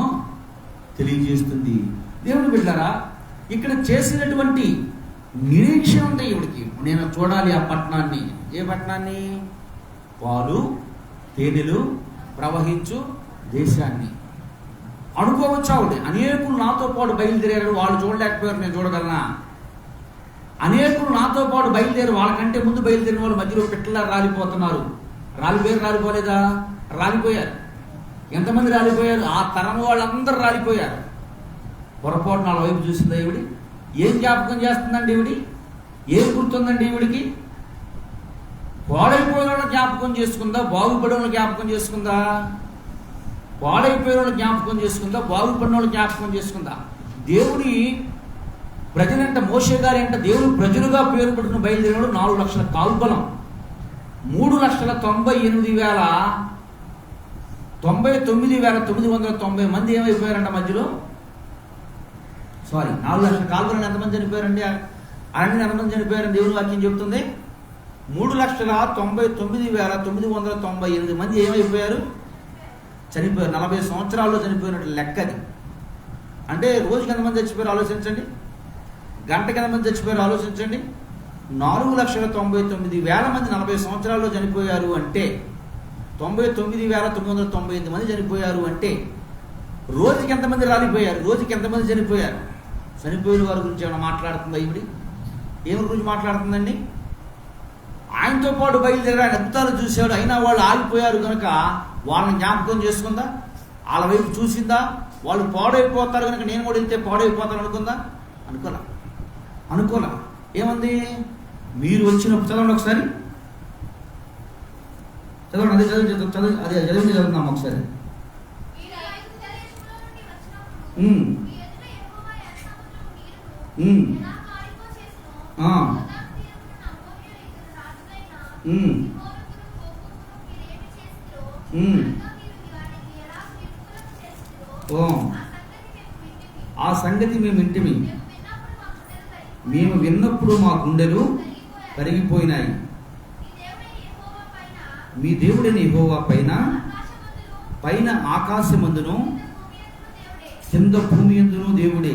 తెలియజేస్తుంది. దేవుడు బిడ్డలారా, ఇక్కడ చేసినటువంటి నిరీక్షణ ఉంది ఈవిడికి, నేను చూడాలి ఆ పట్టణాన్ని. ఏ పట్టణాన్ని, పాలు తేనెలు ప్రవహించు దేశాన్ని. అనుకోవచ్చు ఆవిడ, అనేకులు నాతో పాటు బయలుదేరారు, వాళ్ళు చూడలేకపోయారు, నేను చూడగలనా. అనేకులు నాతో పాటు బయలుదేరి, వాళ్ళకంటే ముందు బయలుదేరిన వాళ్ళు మధ్యలో పిట్టలా రాలిపోతున్నారు. రాలిపోలేదా, రాలిపోయారు. ఎంతమంది రాలిపోయారు, ఆ తరం వాళ్ళందరూ రాలిపోయారు. పొరపాటు నా వైపు చూసిందా ఈవిడి, ఏం జ్ఞాపకం చేస్తుందండి ఈవిడి, ఏం గుర్తుందండి ఈవిడికి, పాడైపోయిన జ్ఞాపకం చేసుకుందా, బాగుపడిన జ్ఞాపకం చేసుకుందా, పాడైపోయిన జ్ఞాపకం చేసుకుందా, బాగుపడిన జ్ఞాపకం చేసుకుందా. దేవుడి ప్రజలంట, మోషే గారి అంట దేవుడు ప్రజలుగా పేరు పెట్టుకుని బయలుదేరినాడు. 4 లక్షల కాల్బలం, 3,99,990 మంది ఏమైపోయారంట మధ్యలో. 4 లక్షల కాల్బలం ఎంతమంది చనిపోయారండి, అరణ్యం ఎంతమంది చనిపోయారని దేవుని వాక్యం చెబుతుంది. 3,99,998 మంది ఏమైపోయారు, చనిపోయారు. 40 సంవత్సరాల్లో చనిపోయినట్టు లెక్కది. అంటే రోజుకి ఎంతమంది చచ్చిపోయారు ఆలోచించండి, గంటకి ఎంతమంది చచ్చిపోయారు ఆలోచించండి. 4,99,000 మంది 40 సంవత్సరాల్లో చనిపోయారు అంటే, 99,998 మంది చనిపోయారు అంటే, రోజుకి ఎంతమంది రాలిపోయారు, రోజుకి ఎంతమంది చనిపోయారు. చనిపోయిన వారి గురించి ఏమైనా మాట్లాడుతుందా ఈవిడి, ఏమి గురించి మాట్లాడుతుందండి. ఆయనతో పాటు బయలుదేరి ఆయన అద్భుతాలు చూశాడు, అయినా వాళ్ళు ఆగిపోయారు కనుక వాళ్ళని జ్ఞాపకం చేసుకుందా, వాళ్ళ వైపు చూసిందా, వాళ్ళు పాడైపోతారు కనుక నేను కూడా ఇంతే పాడైపోతాను అనుకుందా, అనుకోలా. ఏమంది, మీరు వచ్చినప్పుడు చదవండి ఒకసారి, చదవండి, అదే చదువుతున్నాం ఒకసారి. ఆ సంగతి మేము ఇంటిమి, మేము విన్నప్పుడు మా గుండెలు కరిగిపోయినాయి. మీ దేవుడైన యెహోవా పైన ఆకాశమందును కింద భూమి యందును దేవుడే.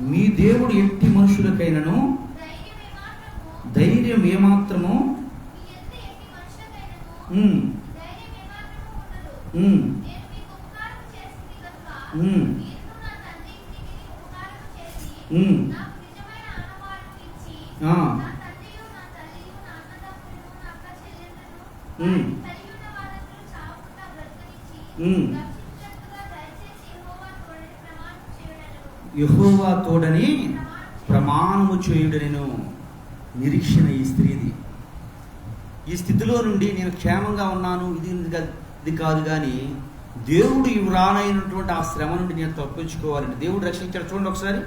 మీ దేవుడు ఎట్టి మనుషులకైనను ధైర్యం ఏమాత్రము యెహోవా తోడని ప్రమాణము చేయుడనెను. నిరీక్షణ ఈ స్త్రీది. ఈ స్థితిలో నుండి నేను క్షేమంగా ఉన్నాను, ఇది కాదు, కానీ దేవుడు రానైనటువంటి ఆ శ్రమ నుండి నేను తప్పించుకోవాలండి. దేవుడు రక్షించాడు. చూడండి ఒకసారి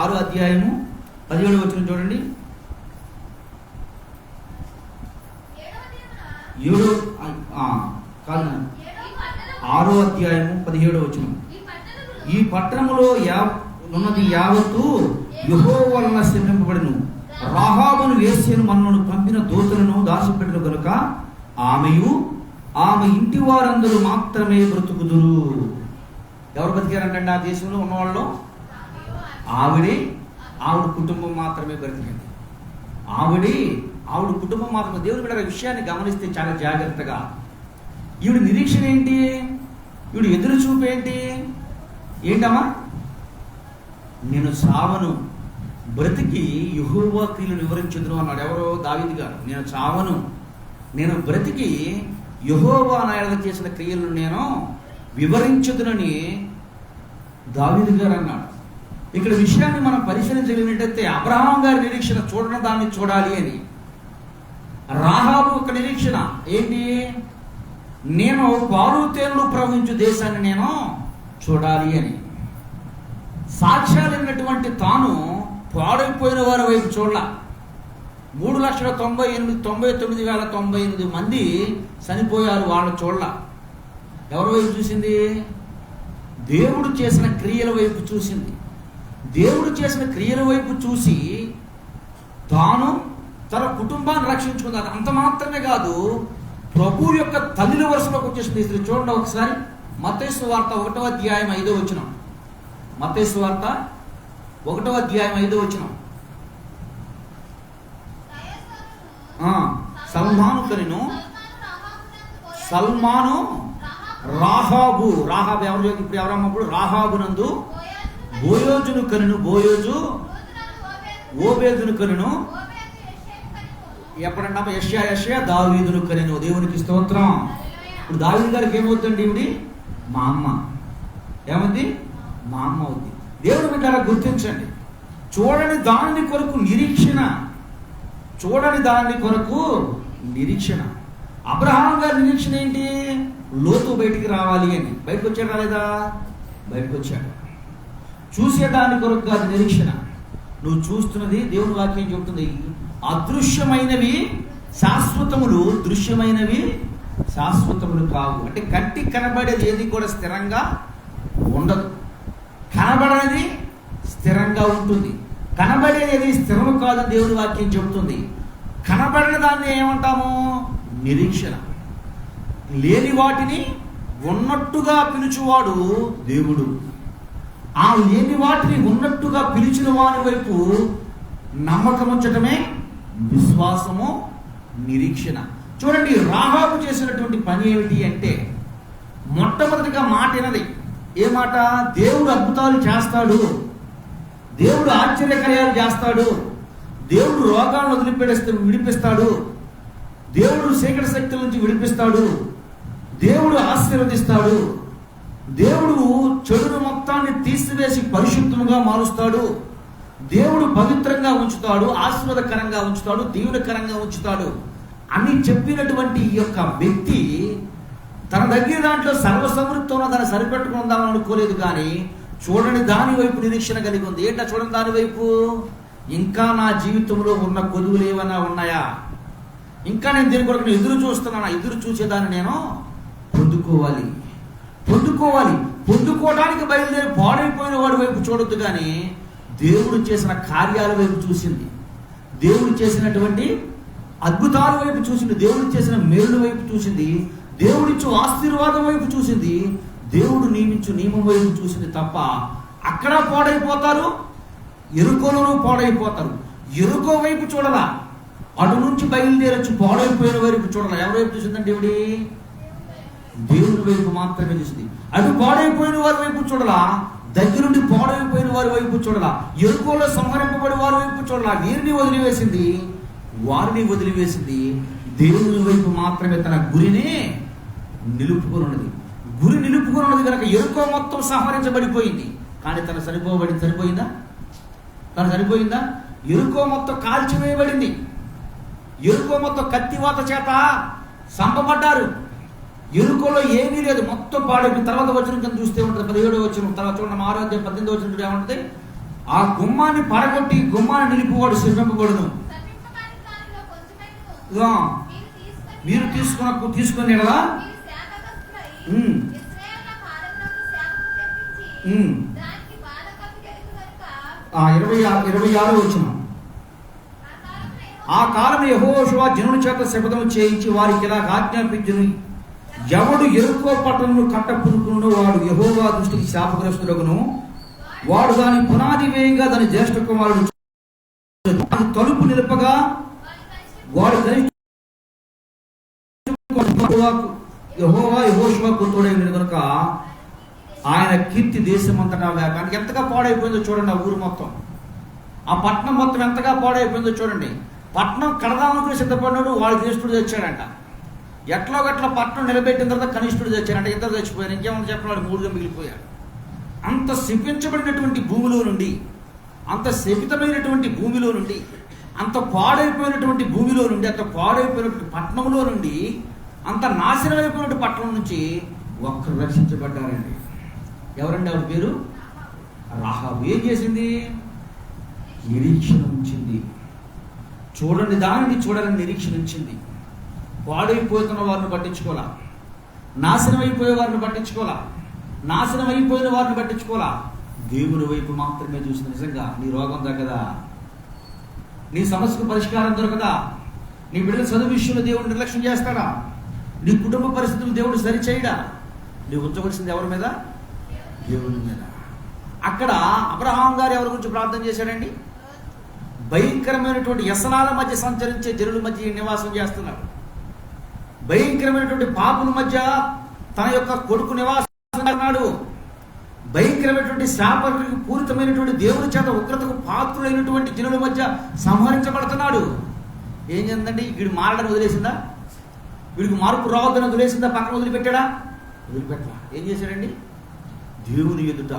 6వ అధ్యాయము 17వ వచనం చూడండి. 6వ అధ్యాయము 17వ వచనం. ఈ పట్టణములో ఉన్నది యావత్తు యెహోవా వలన శ్రమింపబడెను. రాహాబును వేశ్యను మనను పంపిన దూతలను దాచిపెట్టెను గనుక ఆమెయు ఆమె ఇంటి వారందరూ మాత్రమే బ్రతుకుదురు. ఎవరు బతికారంటే ఆ దేశంలో ఉన్నవాళ్ళు? ఆవిడ కుటుంబం మాత్రమే బ్రతికింది. ఆవిడ కుటుంబం మాత్రమే. దేవుని బిడ్డల విషయాన్ని గమనిస్తే చాలా జాగ్రత్తగా, ఈవిడ నిరీక్షణ ఏంటి, ఈవిడ ఎదురు చూపు ఏంటమ్మా? నేను చావను, బ్రతికి యెహోవా క్రియలను వివరించుదును అన్నాడు. ఎవరో? దావీదు గారు. నేను చావను, నేను బ్రతికి యెహోవా నాయన చేసిన క్రియలను నేను వివరించుదునని దావీదు గారు అన్నాడు. ఇక్కడ విషయాన్ని మనం పరిశీలించగలిగినట్టయితే అబ్రహాం గారి నిరీక్షణ చూడని దాన్ని చూడాలి అని, రాహాబు ఒక నిరీక్షణ ఏంటి? నేను పాలు తేనెలు ప్రవహించు దేశాన్ని నేను చూడాలి అని. సాక్ష్యాలు ఉన్నటువంటి తాను పాడైపోయిన వారి వైపు చూడాల. 3,99,098 మంది చనిపోయారు, వాళ్ళు చూడాల. ఎవరి వైపు చూసింది? దేవుడు చేసిన క్రియల వైపు చూసింది. దేవుడు చేసిన క్రియల వైపు చూసి తాను తన కుటుంబాన్ని రక్షించుకున్నది. అంత మాత్రమే కాదు, ప్రభు యొక్క తల్లిల వరుసలోకి వచ్చేసింది. చూడండి ఒకసారి మత్తయి సువార్త 1వ అధ్యాయం 5వ వచనం. మత్తయి సువార్త 1వ అధ్యాయం 5వ వచనం. సల్మాను రాహాబు ఎవరు? ఇప్పుడు ఎవరమ్మప్పుడు రాహాబునందు బోయోజును కనును, బోయోజు ఓబేదును కనును. ఎప్పుడన్నా యెషయా దావీదును కనెను. దేవునికి స్తోత్రం. ఇప్పుడు దావీదు గారికి ఏమవుతుంది? ఈవిడి మా అమ్మ. ఏమవుద్ది? మా అమ్మ అవుద్ది. దేవుడు బిడ్డలా గుర్తించండి. చూడని దాని కొరకు నిరీక్షణ. అబ్రహాం గారి నిరీక్షణ ఏంటి? లోతు బయటికి రావాలి అని. బయటకు వచ్చాడా లేదా? బయటకు వచ్చాడు. చూసేదాని కొరకు కాదు నిరీక్షణ. నువ్వు చూస్తున్నది దేవుని వాక్యం చెబుతుంది, అదృశ్యమైనవి శాశ్వతములు, దృశ్యమైనవి శాశ్వతములు కావు. అంటే కంటికి కనబడేది ఏది కూడా స్థిరంగా ఉండదు. కనబడేది స్థిరంగా ఉంటుంది. కనబడేది స్థిరము కాదని దేవుని వాక్యం చెబుతుంది. కనబడిన దాన్ని ఏమంటాము? నిరీక్షణ. లేని వాటిని ఉన్నట్టుగా పిలుచువాడు దేవుడు. ఆ లేని వాటిని ఉన్నట్టుగా పిలిచిన వాని వైపు నమ్మకం ఉంచటమే విశ్వాసము, నిరీక్షణ. చూడండి, రాహాబు చేసినటువంటి పని ఏమిటి అంటే, మొట్టమొదటిగా మాట వినది. ఏ మాట? దేవుడు అద్భుతాలు చేస్తాడు, దేవుడు ఆశ్చర్యకార్యాలు చేస్తాడు, దేవుడు రోగాలను విడిపిస్తాడు, దేవుడు చీకటి శక్తుల నుంచి విడిపిస్తాడు, దేవుడు ఆశీర్వదిస్తాడు, దేవుడు చెడును మొత్తాన్ని తీసివేసి పరిశుద్ధంగా మారుస్తాడు, దేవుడు పవిత్రంగా ఉంచుతాడు, ఆశీర్వాదకరంగా ఉంచుతాడు, దీవెనకరంగా ఉంచుతాడు అని చెప్పినటువంటి ఈ యొక్క వ్యక్తి తన దగ్గర దాంట్లో సర్వసమృద్ధితో దాన్ని సరిపెట్టుకుందామని అనుకోలేదు. కానీ చూడని దాని వైపు నిరీక్షణ కలిగి ఉంది. ఏంటో చూడని దాని వైపు? ఇంకా నా జీవితంలో ఉన్న కొదువులు ఏమైనా ఉన్నాయా? ఇంకా నేను దీని కొరకు ఎదురు చూస్తున్నాను. ఎదురు చూసేదాన్ని నేను పొందుకోవడానికి బయలుదేరి పాడైపోయిన వాడి వైపు చూడొద్దు, కానీ దేవుడు చేసిన కార్యాల వైపు చూసింది, దేవుడు చేసినటువంటి అద్భుతాల వైపు చూసింది, దేవుడు చేసిన మేలుల వైపు చూసింది, దేవుడిచ్చు ఆశీర్వాదం వైపు చూసింది, దేవుడు నియమించు నియమం వైపు చూసింది తప్ప అక్కడ పాడైపోతారు, ఎరుకోలోనూ పాడైపోతారు. ఎరుకో వైపు చూడలా, అటు నుంచి బయలుదేరొచ్చు పాడైపోయిన వైపు చూడాలి. ఎవరి వైపు చూసిందంటే దేవుని వైపు మాత్రమే చూసింది. అటు పాడైపోయిన వారి వైపు చూడాలా, దగ్గరుండి పాడైపోయిన వారి వైపు చూడాలా, ఎరుకోలో సంహరింపబడి వారి వైపు చూడాలా. వారిని వదిలివేసింది దేవుని వైపు మాత్రమే తన గురిని నిలుపుకొని ఉన్నది. గురి నిలుపుకొని ఉన్నది కనుక ఎరుకో మొత్తం సంహరించబడిపోయింది. కానీ తను సరిపోయిందా? ఎరుకో మొత్తం కాల్చివేయబడింది. ఎరుకో మొత్తం కత్తివాత చేత చంపబడ్డారు. ఎరుకోలో ఏమీ లేదు, మొత్తం పాడైపోయిన. తర్వాత వచ్చిన కింద చూస్తే ఉంటుంది 17వ వచనం, తర్వాత చూడండి 18వ వచనం ఏమంటుంది? ఆ గుమ్మాన్ని పడగొట్టి గుమ్మాన్ని నిలిపివాడు శిల్పింపబడును. మీరు తీసుకుని కదా 26వ వచనం. ఆ కాలం యెహోషువ జనుల చేత శపథము చేయించి వారికి ఇలా ఆజ్ఞాపించును, ఎవడు ఎరుకో పట్టణమును కట్టపురుకును వాడు యెహోవా దృష్టికి శాపగ్రస్తుడగును. వాడు దాని పునాది వేయంగా దాని జ్యేష్ఠ కుమారుడు తలుపు నిలపగా వాడు యెహోషువ తోడైన కనుక ఆయన కీర్తి దేశమంతటా వ్యాపానికి ఎంతగా పాడైపోయిందో చూడండి. ఆ ఊరు మొత్తం, ఆ పట్టణం మొత్తం ఎంతగా పాడైపోయిందో చూడండి. పట్టణం కడదామనుకుని సిద్ధపడినాడు, వాడు జ్యేష్ఠుడు తెచ్చాడంట. ఎట్లా పట్టణం నిలబెట్టిన తర్వాత కనిష్ఠుడు తెచ్చాడంట. ఇద్దరు తెచ్చిపోయారు. ఇంకేమన్నా చెప్పినాడు, 3గా మిగిలిపోయాడు. అంత శపించబడినటువంటి భూమిలో నుండి, అంత శపితమైనటువంటి భూమిలో నుండి, అంత పాడైపోయినటువంటి భూమిలో నుండి, అంత పాడైపోయినటువంటి పట్టణంలో నుండి, అంత నాశనమైపోయినటువంటి పట్టణం నుంచి ఒక్కరు రక్షించబడ్డారండి. ఎవరండి ఆవిడ పేరు? రాహాబు. ఏం చేసింది? నిరీక్షణ ఉంచింది. చూడండి, దానిని చూడాలని నిరీక్షణ ఉంచింది. పాడైపోతున్న వారిని పట్టించుకోవాలా, నాశనం అయిపోయే వారిని పట్టించుకోవాలా, నాశనం అయిపోయిన వారిని పట్టించుకోవాలా, దేవుని వైపు మాత్రమే చూసింది. నిజంగా నీ రోగం తగ్గదా? నీ సమస్యకు పరిష్కారం దొరకదా? నీ బిడ్డల చదువు విషయంలో దేవుడు నిర్లక్ష్యం చేస్తాడా? నీ కుటుంబ పరిస్థితులు దేవుడు సరిచేయడా? నీవు ఉంచవలసింది ఎవరి మీద? దేవుని మీద. అక్కడ అబ్రహాం గారు ఎవరి గురించి ప్రార్థన చేశాడండి? భయంకరమైనటువంటి వ్యసనాల మధ్య సంచరించే జనుల మధ్య నివాసం చేస్తున్నాడు. భయంకరమైనటువంటి పాపుల మధ్య తన యొక్క కొడుకు నివాసం చేస్తున్నాడు. భయంకరమైనటువంటి శాపానికి పూరితమైనటువంటి దేవుని చేత ఉగ్రతకు పాత్రులైనటువంటి జనుల మధ్య సంహరించబడుతున్నాడు. ఏం చేద్దండి? వీడు మారడం వదిలేసిందా? వీడికి మార్పు రావద్దని వదిలేసిందా? పక్కన వదిలిపెట్టాడా? వదిలిపెట్టా. ఏం చేశాడండి? దేవుని ఎదుట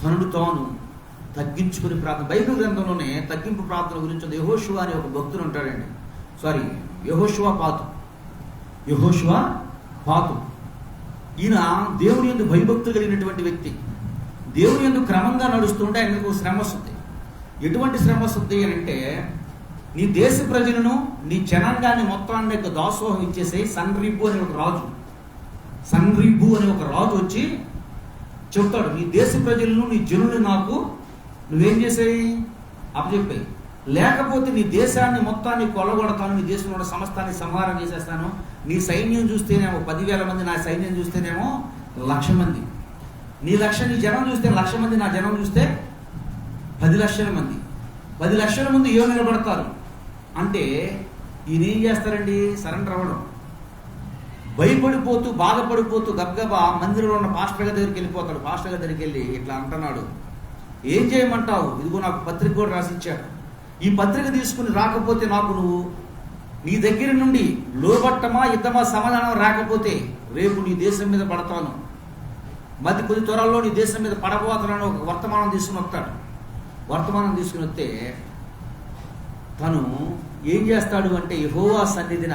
తనను తాను తగ్గించుకుని ప్రార్థన. బైబిల్ గ్రంథంలోనే తగ్గింపు ప్రార్థన గురించి యెహోషువ అనే ఒక భక్తుడు ఉంటాడండి. యెహోషువ పాతు. ఈయన దేవుని యందు భయభక్తులు కలిగినటువంటి వ్యక్తి. దేవుని యందు క్రమంగా నడుస్తుంటే ఆయనకు శ్రమ వస్తుంది. ఎటువంటి శ్రమ వస్తుంది అని అంటే, నీ దేశ ప్రజలను, నీ జనాంగాన్ని మొత్తాన్ని దాసోహం ఇచ్చేసి సన్రిబు అనే ఒక రాజు వచ్చి చెప్తాడు, నీ దేశ ప్రజలను, నీ జనులు నాకు నువ్వేం చేసేయి అప్పచెప్పాయి, లేకపోతే నీ దేశాన్ని మొత్తాన్ని కొల్లగొడతాను, నీ దేశంలో ఉన్న సమస్తాన్ని సంహారం చేసేస్తాను. నీ సైన్యం చూస్తేనేమో 10,000 మంది, నా సైన్యం చూస్తేనేమో 1,00,000 మంది. నీ జనం చూస్తే 1,00,000 మంది, నా జనం చూస్తే 10 లక్షల మంది. 10 లక్షల మంది ఏమో నిలబడతారు అంటే ఈయన ఏం చేస్తారండి? సరెండర్ అవ్వడం. భయపడిపోతూ, బాధపడిపోతూ గబగబా మందిరంలో ఉన్న పాస్టర్ గారి దగ్గరికి వెళ్ళిపోతాడు. పాస్టర్ గారి దగ్గరికి వెళ్ళి ఇట్లా అంటున్నాడు, ఏం చేయమంటావు? ఇదిగో నాకు పత్రిక కూడా రాసిచ్చాడు. ఈ పత్రిక తీసుకుని రాకపోతే నాకు నువ్వు నీ దగ్గర నుండి లోబట్టమా, యుద్ధమా, సమాధానం రాకపోతే రేపు నీ దేశం మీద పడతాను, కొద్ది త్వరలో నీ దేశం మీద పడబోతానని ఒక వర్తమానం తీసుకుని వస్తాడు. వర్తమానం తీసుకుని వస్తే తను ఏం చేస్తాడు అంటే, యెహోవా సన్నిధిన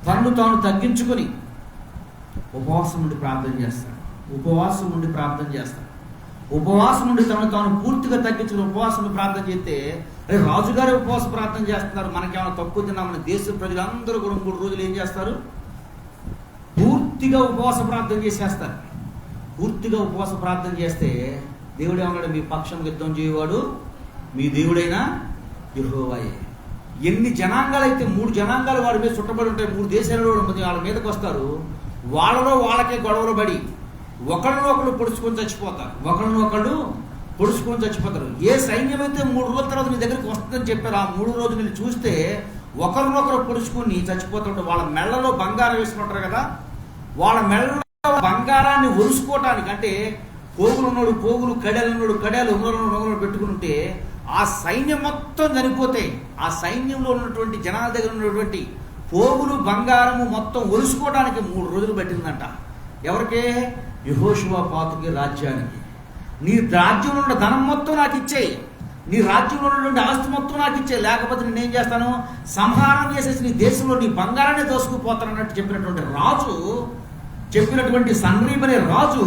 తనను తాను తగ్గించుకొని ఉపవాసం నుండి ప్రార్థన చేస్తాడు. ఉపవాసం నుండి తనను తాను పూర్తిగా తగ్గించుకుని ఉపవాసం ప్రార్థన చేస్తే, అరే రాజుగారే ఉపవాస ప్రార్థన చేస్తున్నారు, మనకేమైనా తక్కువ తిన్నామని దేశ ప్రజలందరూ కూడా 3 రోజులు ఏం చేస్తారు? పూర్తిగా ఉపవాస ప్రార్థన చేసేస్తారు. పూర్తిగా ఉపవాస ప్రార్థన చేస్తే దేవుడు ఏమన్నాడు? మీ పక్షం యుద్ధం చేయవాడు మీ దేవుడైనా యెహోవాయే. ఎన్ని జనాంగాలు అయితే 3 జనాంగాలు వాడి మీద చుట్టబడి ఉంటాయి, 3 దేశాలలో వాళ్ళ మీదకి వస్తారు. వాళ్ళలో వాళ్ళకే గొడవలు పడి ఒకరినొకరు పొడుచుకొని చచ్చిపోతారు. పొడుచుకొని చచ్చిపోతారు. ఏ సైన్యం అయితే 3 రోజుల తర్వాత నీ దగ్గరికి వస్తుందని చెప్పారు, ఆ 3 రోజులు నేను చూస్తే ఒకరినొకరు పొడుచుకొని చచ్చిపోతుంటారు. వాళ్ళ మెళ్ళలో బంగారం వేసుకుంటారు కదా, వాళ్ళ మెళ్ళలో బంగారాన్ని ఒలుసుకోవటానికి, అంటే పోగులు ఉన్నాడు పోగులు, కడెలు ఉన్నాడు కడెలు, ఉంగరం పెట్టుకుంటే ఆ సైన్యం మొత్తం చనిపోతాయి. ఆ సైన్యంలో ఉన్నటువంటి జనాల దగ్గర ఉన్నటువంటి పోగులు బంగారము మొత్తం ఒలుసుకోవడానికి 3 రోజులు పట్టిందంట. ఎవరికి? యెహోషువపాతుకి రాజ్యానికి. నీ రాజ్యంలో ఉన్న ధనం మొత్తం నాకు ఇచ్చేయి, నీ రాజ్యంలో ఉన్నటువంటి ఆస్తి మొత్తం నాకు ఇచ్చేయి, లేకపోతే నేనేం చేస్తాను, సంహారం చేసేసి నీ దేశంలో నీ బంగారాన్ని దోసుకుపోతానన్నట్టు చెప్పినటువంటి రాజు, చెప్పినటువంటి సన్రీబ్ అనే రాజు,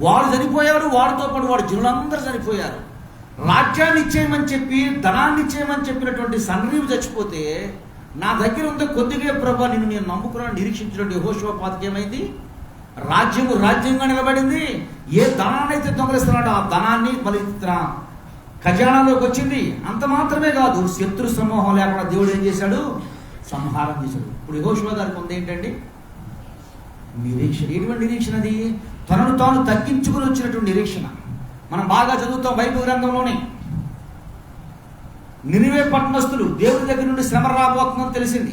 వాడు చనిపోయారు, వాడితో పాటు వాడి జనులందరూ చనిపోయారు. రాజ్యాన్ని ఇచ్చేయమని చెప్పి ధనాన్ని ఇచ్చేయమని చెప్పినటువంటి సన్రీబ్ చచ్చిపోతే, నా దగ్గర ఉందో కొద్దిగా ప్రభా నిన్ను నేను నమ్ముకున్నాను నిరీక్షించినటువంటి యెహోషువపాతుకి ఏమైంది? రాజ్యంగా నిలబడింది. ఏ ధనాన్ని అయితే దొంగలిస్తున్నాడో ఆ ధనాన్ని మళ్ళీ ఖజానాలోకి వచ్చింది. అంత మాత్రమే కాదు, శత్రు సమూహం లేకుండా దేవుడు ఏం చేశాడు? సంహారం చేశాడు. ఇప్పుడు యెహోషువ గారికి ఉంది ఏంటండి? నిరీక్షణ. ఎటువంటి నిరీక్షణ అది? తనను తాను తగ్గించుకుని వచ్చినటువంటి నిరీక్షణ. మనం బాగా చదువుతాం బైబిల్ గ్రంథంలోనే. నినివే పట్టణస్తులు దేవుని దగ్గర నుండి శ్రమ రాబోతుందని తెలిసింది.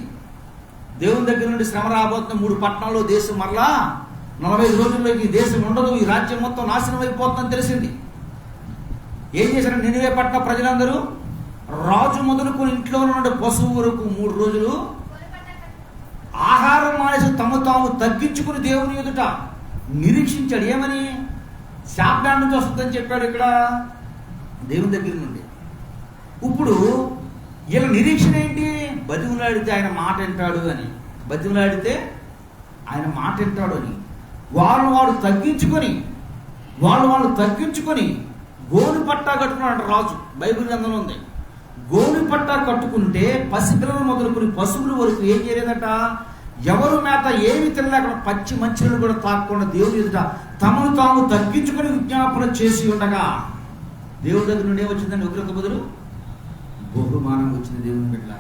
దేవుని దగ్గర నుండి శ్రమ రాబోతున్న 3 పట్టణాల్లో దేశం మరలా 45 రోజుల్లోకి ఈ దేశం ఉండదు, ఈ రాజ్యం మొత్తం నాశనం అయిపోతుందని తెలిసింది. ఏం చేశారు నినివే పట్టణ ప్రజలందరూ? రాజు మొదలుకొని ఇంట్లో ఉన్న పశువు వరకు 3 రోజులు ఆహారం మానేసి తాము తగ్గించుకుని దేవుని ఎదుట నిరీక్షించాడు. ఏమని? శాపం నుంచి వస్తుందని చెప్పాడు ఇక్కడ దేవుని దగ్గర నుండి. ఇప్పుడు వీళ్ళ నిరీక్షణ ఏంటి? బతిమలాడితే ఆయన మాట వింటాడు అని, బతిమలాడితే ఆయన మాట వింటాడు అని వాళ్ళు తగ్గించుకొని గోను పట్టా కట్టుకున్నాడు రాజు. బైబిల్ గ్రంథంలో ఉంది. గోను పట్టా కట్టుకుంటే పసిపిల్లలు మొదలుకొని పశువుల వరకు ఏం చేయలేదట, ఎవరు మేత ఏమి తినలేక పచ్చి మంచిని కూడా తాకకుండా దేవుని ఎదుట తమను తాము తగ్గించుకొని విజ్ఞాపన చేసి ఉండగా దేవుడి దగ్గర నుండి ఏమొచ్చిందండి? ఉగ్రత బదులు బహుమానం వచ్చింది. దేవుని బిడ్డ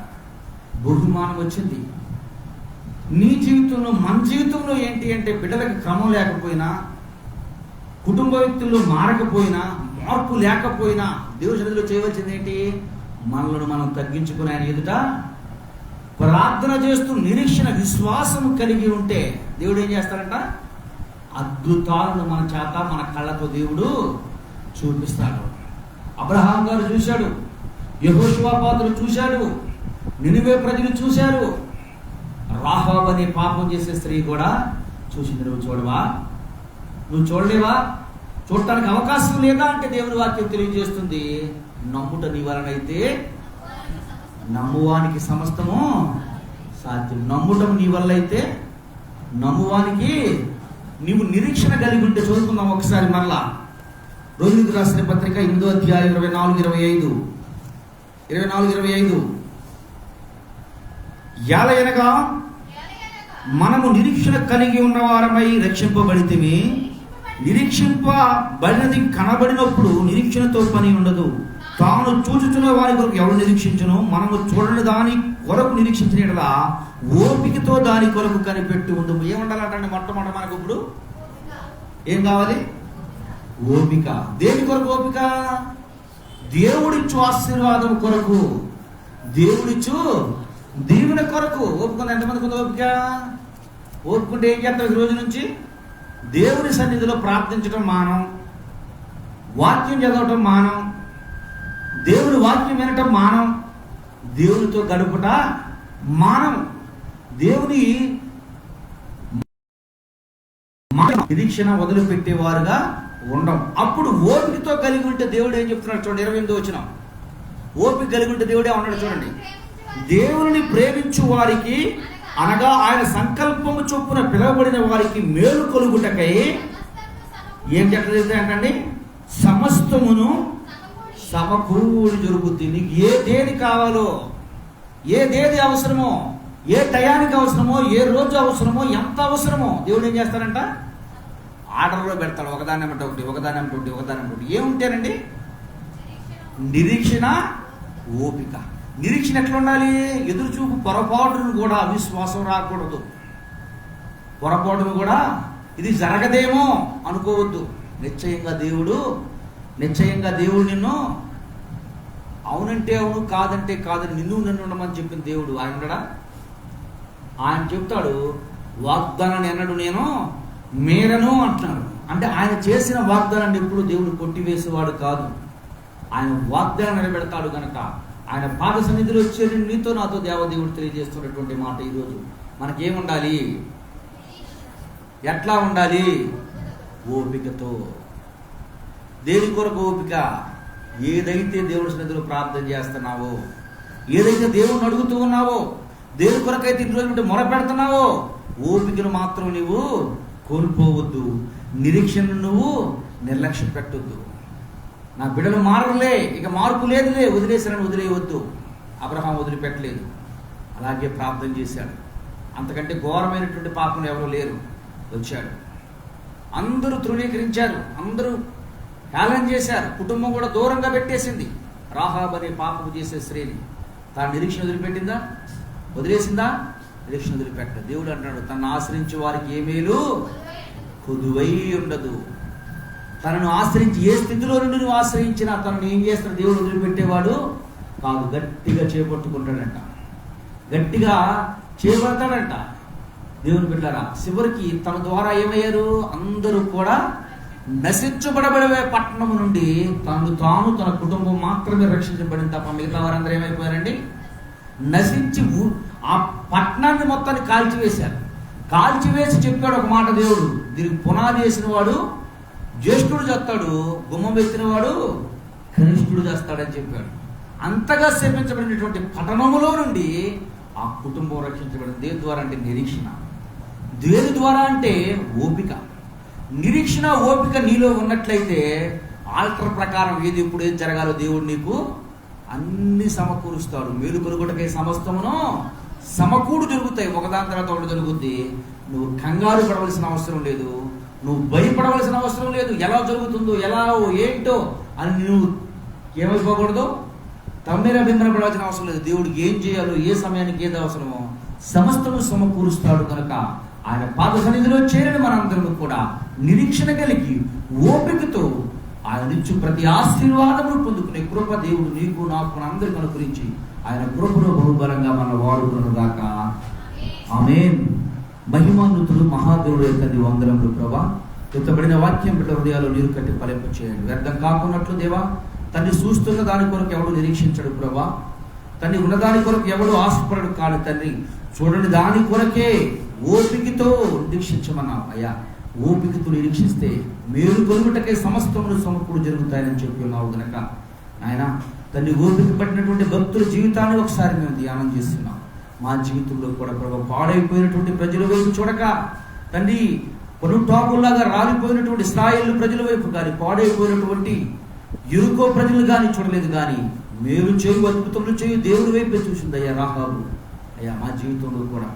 బహుమానం వచ్చింది. నీ జీవితంలో, మన జీవితంలో ఏంటి అంటే, బిడ్డలకు క్రమం లేకపోయినా, కుటుంబ వ్యక్తుల్లో మారకపోయినా, మార్పు లేకపోయినా, దేవుని సన్నిధిలో చేయవలసింది ఏంటి? మనలను మనం తగ్గించుకుని ఆయన ఎదుట ప్రార్థన చేస్తూ నిరీక్షణ విశ్వాసం కలిగి ఉంటే దేవుడు ఏం చేస్తాడంట? అద్భుతాలను మన చేత మన కళ్ళతో దేవుడు చూపిస్తాడు. అబ్రహాం గారు చూశాడు, యెహోషువపాతులు చూశాడు, నినివే ప్రజలు చూశారు, రాహాబు అనే పాపం చేసే స్త్రీ కూడా చూసింది. నువ్వు చూడవా? నువ్వు చూడలేవా? చూడటానికి అవకాశం లేదా అంటే దేవుని వాక్యం తెలియజేస్తుంది, నమ్ముట నీ వలనైతే నమ్మువానికి సమస్తము సాధ్యం. నమ్ముటం నీ వల్ల అయితే నమ్మువానికి నీవు నిరీక్షణ కలిగి ఉంటే. చదువుకుందాం ఒకసారి మరలా. రోమిలకు రాసిన పత్రిక 8వ అధ్యాయం 24-25. యాలయనగా మనము నిరీక్షణ కలిగి ఉన్నవారమై రక్షింపబడితిమి. నిరీక్షింపబడినది కనబడినప్పుడు నిరీక్షణతో పని ఉండదు. తాను చూచుచున్న వారి కొరకు ఎవరు నిరీక్షించును? మనము చూడని దాని కొరకు నిరీక్షించిన ఓపికతో దాని కొరకు కనిపెట్టి ఉండు. ఏముండాలంటే మొట్టమొదటి మనకు ఇప్పుడు ఏం కావాలి? ఓపిక. దేని కొరకు ఓపిక? దేవుడిచ్చు ఆశీర్వాదం కొరకు, దేవుడిచ్చు దీవెన కొరకు. ఓపుకుంది ఎంతమందికి ఉంది ఓపిక? ఓపుకుంటే ఏం చేస్తాం? ఈ రోజు నుంచి దేవుని సన్నిధిలో ప్రార్థించడం మానం, వాక్యం చదవటం మానం, దేవుని వాక్యం వినటం మానం, దేవునితో గడుపుట మానం, దేవుని నిరీక్షణ వదిలిపెట్టేవారుగా ఉండం. అప్పుడు ఓపికతో కలిగి ఉంటే దేవుడు ఏం చెప్తున్నాడు చూడండి, 28వ వచనం. ఓపిక కలిగి ఉంటే దేవుడే ఉన్నాడు చూడండి. దేవుని ప్రేమించు వారికి, అనగా ఆయన సంకల్పము చొప్పున పిలువబడిన వారికి మేలు కలుగుటకై ఏం చెప్పలేదు అంటండి, సమస్తమును సమకూడి జరుగుతుంది. నీకు ఏదేది కావాలో, ఏదేది అవసరమో, ఏ టయానికి అవసరమో, ఏ రోజు అవసరమో, ఎంత అవసరమో దేవుడు ఏం చేస్తాడంట? ఆర్డర్లో పెడతాడు. ఒకదాని ఏమంటే ఒకటి. ఏముంటేనండి? నిరీక్షణ, ఓపిక. నిరీక్షణ ఎట్లా ఉండాలి? ఎదురు చూపు పొరపాటును కూడా అవిశ్వాసం రాకూడదు. పొరపాటును కూడా ఇది జరగదేమో అనుకోవద్దు. నిశ్చయంగా దేవుడు నిశ్చయంగా దేవుడు నిన్ను అవునంటే అవును, కాదంటే కాదని నిన్ను నన్ను ఉండమని చెప్పిన దేవుడు ఆయన ఉండడా? ఆయన చెప్తాడు, వాగ్దానాన్ని ఎన్నడు నేను మీరను అంటున్నాడు. అంటే ఆయన చేసిన వాగ్దానాన్ని ఎప్పుడు దేవుడు కొట్టివేసేవాడు కాదు. ఆయన వాగ్దానం నిలబెడతాడు కనుక ఆయన పాద సన్నిధిలో వచ్చేది నీతో నాతో దేవదేవుడు తెలియజేస్తున్నటువంటి మాట ఈరోజు. మనకేముండాలి? ఎట్లా ఉండాలి? ఓపికతో. దేని కొరకు ఓపిక? ఏదైతే దేవుడి సన్నిధిలో ప్రార్థన చేస్తున్నావో, ఏదైతే దేవుడిని అడుగుతూ ఉన్నావో, దేని కొరకైతే ఇన్ని రోజులు మొరపెడుతున్నావో, ఓపికను మాత్రం నువ్వు కోల్పోవద్దు. నిరీక్షను నువ్వు నిర్లక్ష్యం పెట్టొద్దు. నా బిడ్డలు మారలే, ఇక మార్పు లేదులే, వదిలేసారని వదిలేయవద్దు. అబ్రహాం వదిలిపెట్టలేదు, అలాగే ప్రార్థన చేశాడు. అంతకంటే ఘోరమైనటువంటి పాపం ఎవరు లేరు. వచ్చాడు, అందరూ తృణీకరించారు, అందరూ హేళన చేశారు, కుటుంబం కూడా దూరంగా పెట్టేసింది. రాహాబ్ అనే పాపము చేసే స్త్రీని తాను నిరీక్షణ వదిలిపెట్టిందా? వదిలేసిందా? నిరీక్షణ వదిలిపెట్ట. దేవుడు అంటున్నాడు, తనను ఆశ్రయించే వారికి ఏ మేలు కొదువై ఉండదు. తనను ఆశ్రయించి ఏ స్థితిలో నుండి నువ్వు ఆశ్రయించినా తనను ఏం చేస్తాడు? దేవుడు వదిలిపెట్టేవాడు కాదు. గట్టిగా చేపట్టుకుంటాడంట, గట్టిగా చేపడతాడంట. దేవుని బిడ్డలారా, చివరికి తన ద్వారా ఏమయ్యారు? అందరూ కూడా నశించబడబడే పట్టణం నుండి తాను తన కుటుంబం మాత్రమే రక్షించబడింది తప్ప మిగతా వారందరూ ఏమైపోయారండి? నశించి ఆ పట్టణాన్ని మొత్తాన్ని కాల్చివేశారు. కాల్చివేసి చెప్పాడు ఒక మాట దేవుడు, దీనికి పునాది వేసిన వాడు జ్యేష్ఠుడు చేస్తాడు, గుమ్మం ఎత్తిన వాడు కనిష్ఠుడు చేస్తాడని చెప్పాడు. అంతగా సేవించబడినటువంటి పట్టణములో నుండి ఆ కుటుంబం రక్షించబడింది. దేని ద్వారా అంటే నిరీక్షణ. దేని ద్వారా అంటే ఓపిక. నిరీక్షణ ఓపిక నీలో ఉన్నట్లయితే ఆల్టర్ ప్రకారం ఏది ఇప్పుడు ఏది జరగాలో దేవుడు నీకు అన్ని సమకూరుస్తాడు. మేలు కలుగుటకై సమస్తమును సమకూడు జరుగుతాయి, ఒకదాని తర్వాత ఒకటి జరుగుద్ది. నువ్వు కంగారు పడవలసిన అవసరం లేదు, నువ్వు భయపడవలసిన అవసరం లేదు. ఎలా జరుగుతుందో ఎలా ఏంటో అని నువ్వు ఏమైపోకూడదు, తమ్మిర బింబనపడవలసిన అవసరం లేదు. దేవుడికి ఏం చేయాలో, ఏ సమయానికి ఏది అవసరమో సమస్తము సమకూరుస్తాడు. కనుక ఆయన పాద సన్నిధిలో చేరిన మనందరూ కూడా నిరీక్షణ కలిగి ఓపికతో ఆయన నుంచి ప్రతి ఆశీర్వాదమును పొందుకునే కృప దేవుడు నీకు నాకు అందరికీ అనుగ్రహించి ఆయన కృపలో బహుబలంగా మనం వాడుకున్నదాక ఆమేన్. మహిమాన్వితుడు మహాదేవుడు యొక్క వందనములు ప్రభా. ఎత్తబడిన వాక్యం బిడ్డ హృదయాలు నీరు కట్టి ఫలింప చేయండి. వ్యర్థం కాకున్నట్లు దేవా, తన్ని చూస్తున్న దాని కొరకు ఎవడు నిరీక్షించడు ప్రభా. తన్ని ఉన్నదాని కొరకు ఎవడు ఆశపడడు కాదు తండ్రి. చూడండి, దాని కొరకే ఓపికతో నిరీక్షించమన్నావు అయ్యా. ఓపికతో నిరీక్షిస్తే మేలు కొలుగుటకే సమస్తములు సమకూడు జరుగుతాయని చెప్పి ఉన్నావు గనక ఆయన తన్ని ఓపిక పట్టినటువంటి భక్తుల జీవితాన్ని ఒకసారి మేము ధ్యానం చేస్తున్నాం. మా జీవితంలో కూడా ప్రభు పాడైపోయినటువంటి ప్రజల వైపు చూడక తండ్రి, పొనుటాకుల్లాగా రాలిపోయినటువంటి ఇశ్రాయేలు ప్రజల వైపు కానీ, పాడైపోయినటువంటి యెరికో ప్రజలు కానీ చూడలేదు. కానీ మేలు చేయు అద్భుతములు చేయు దేవుడి వైపే చూసింది అయ్యా రాహాబు. అయ్యా మా జీవితంలో కూడా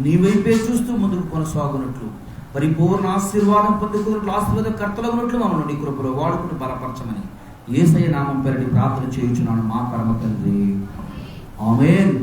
నీ వైపే చూస్తూ ముందుకు కొనసాగునట్లు, పరిపూర్ణ ఆశీర్వాదం పొందుకున్నట్లు, ఆశీర్వాద కర్తలగునట్లు మమ్మల్ని నీ కృపలో వాడుకుని బలపరచమని యేసయ్య నామం పేరిట ప్రార్థన చేయుచున్నాను మా పరమ తండ్రి. ఆమేన్.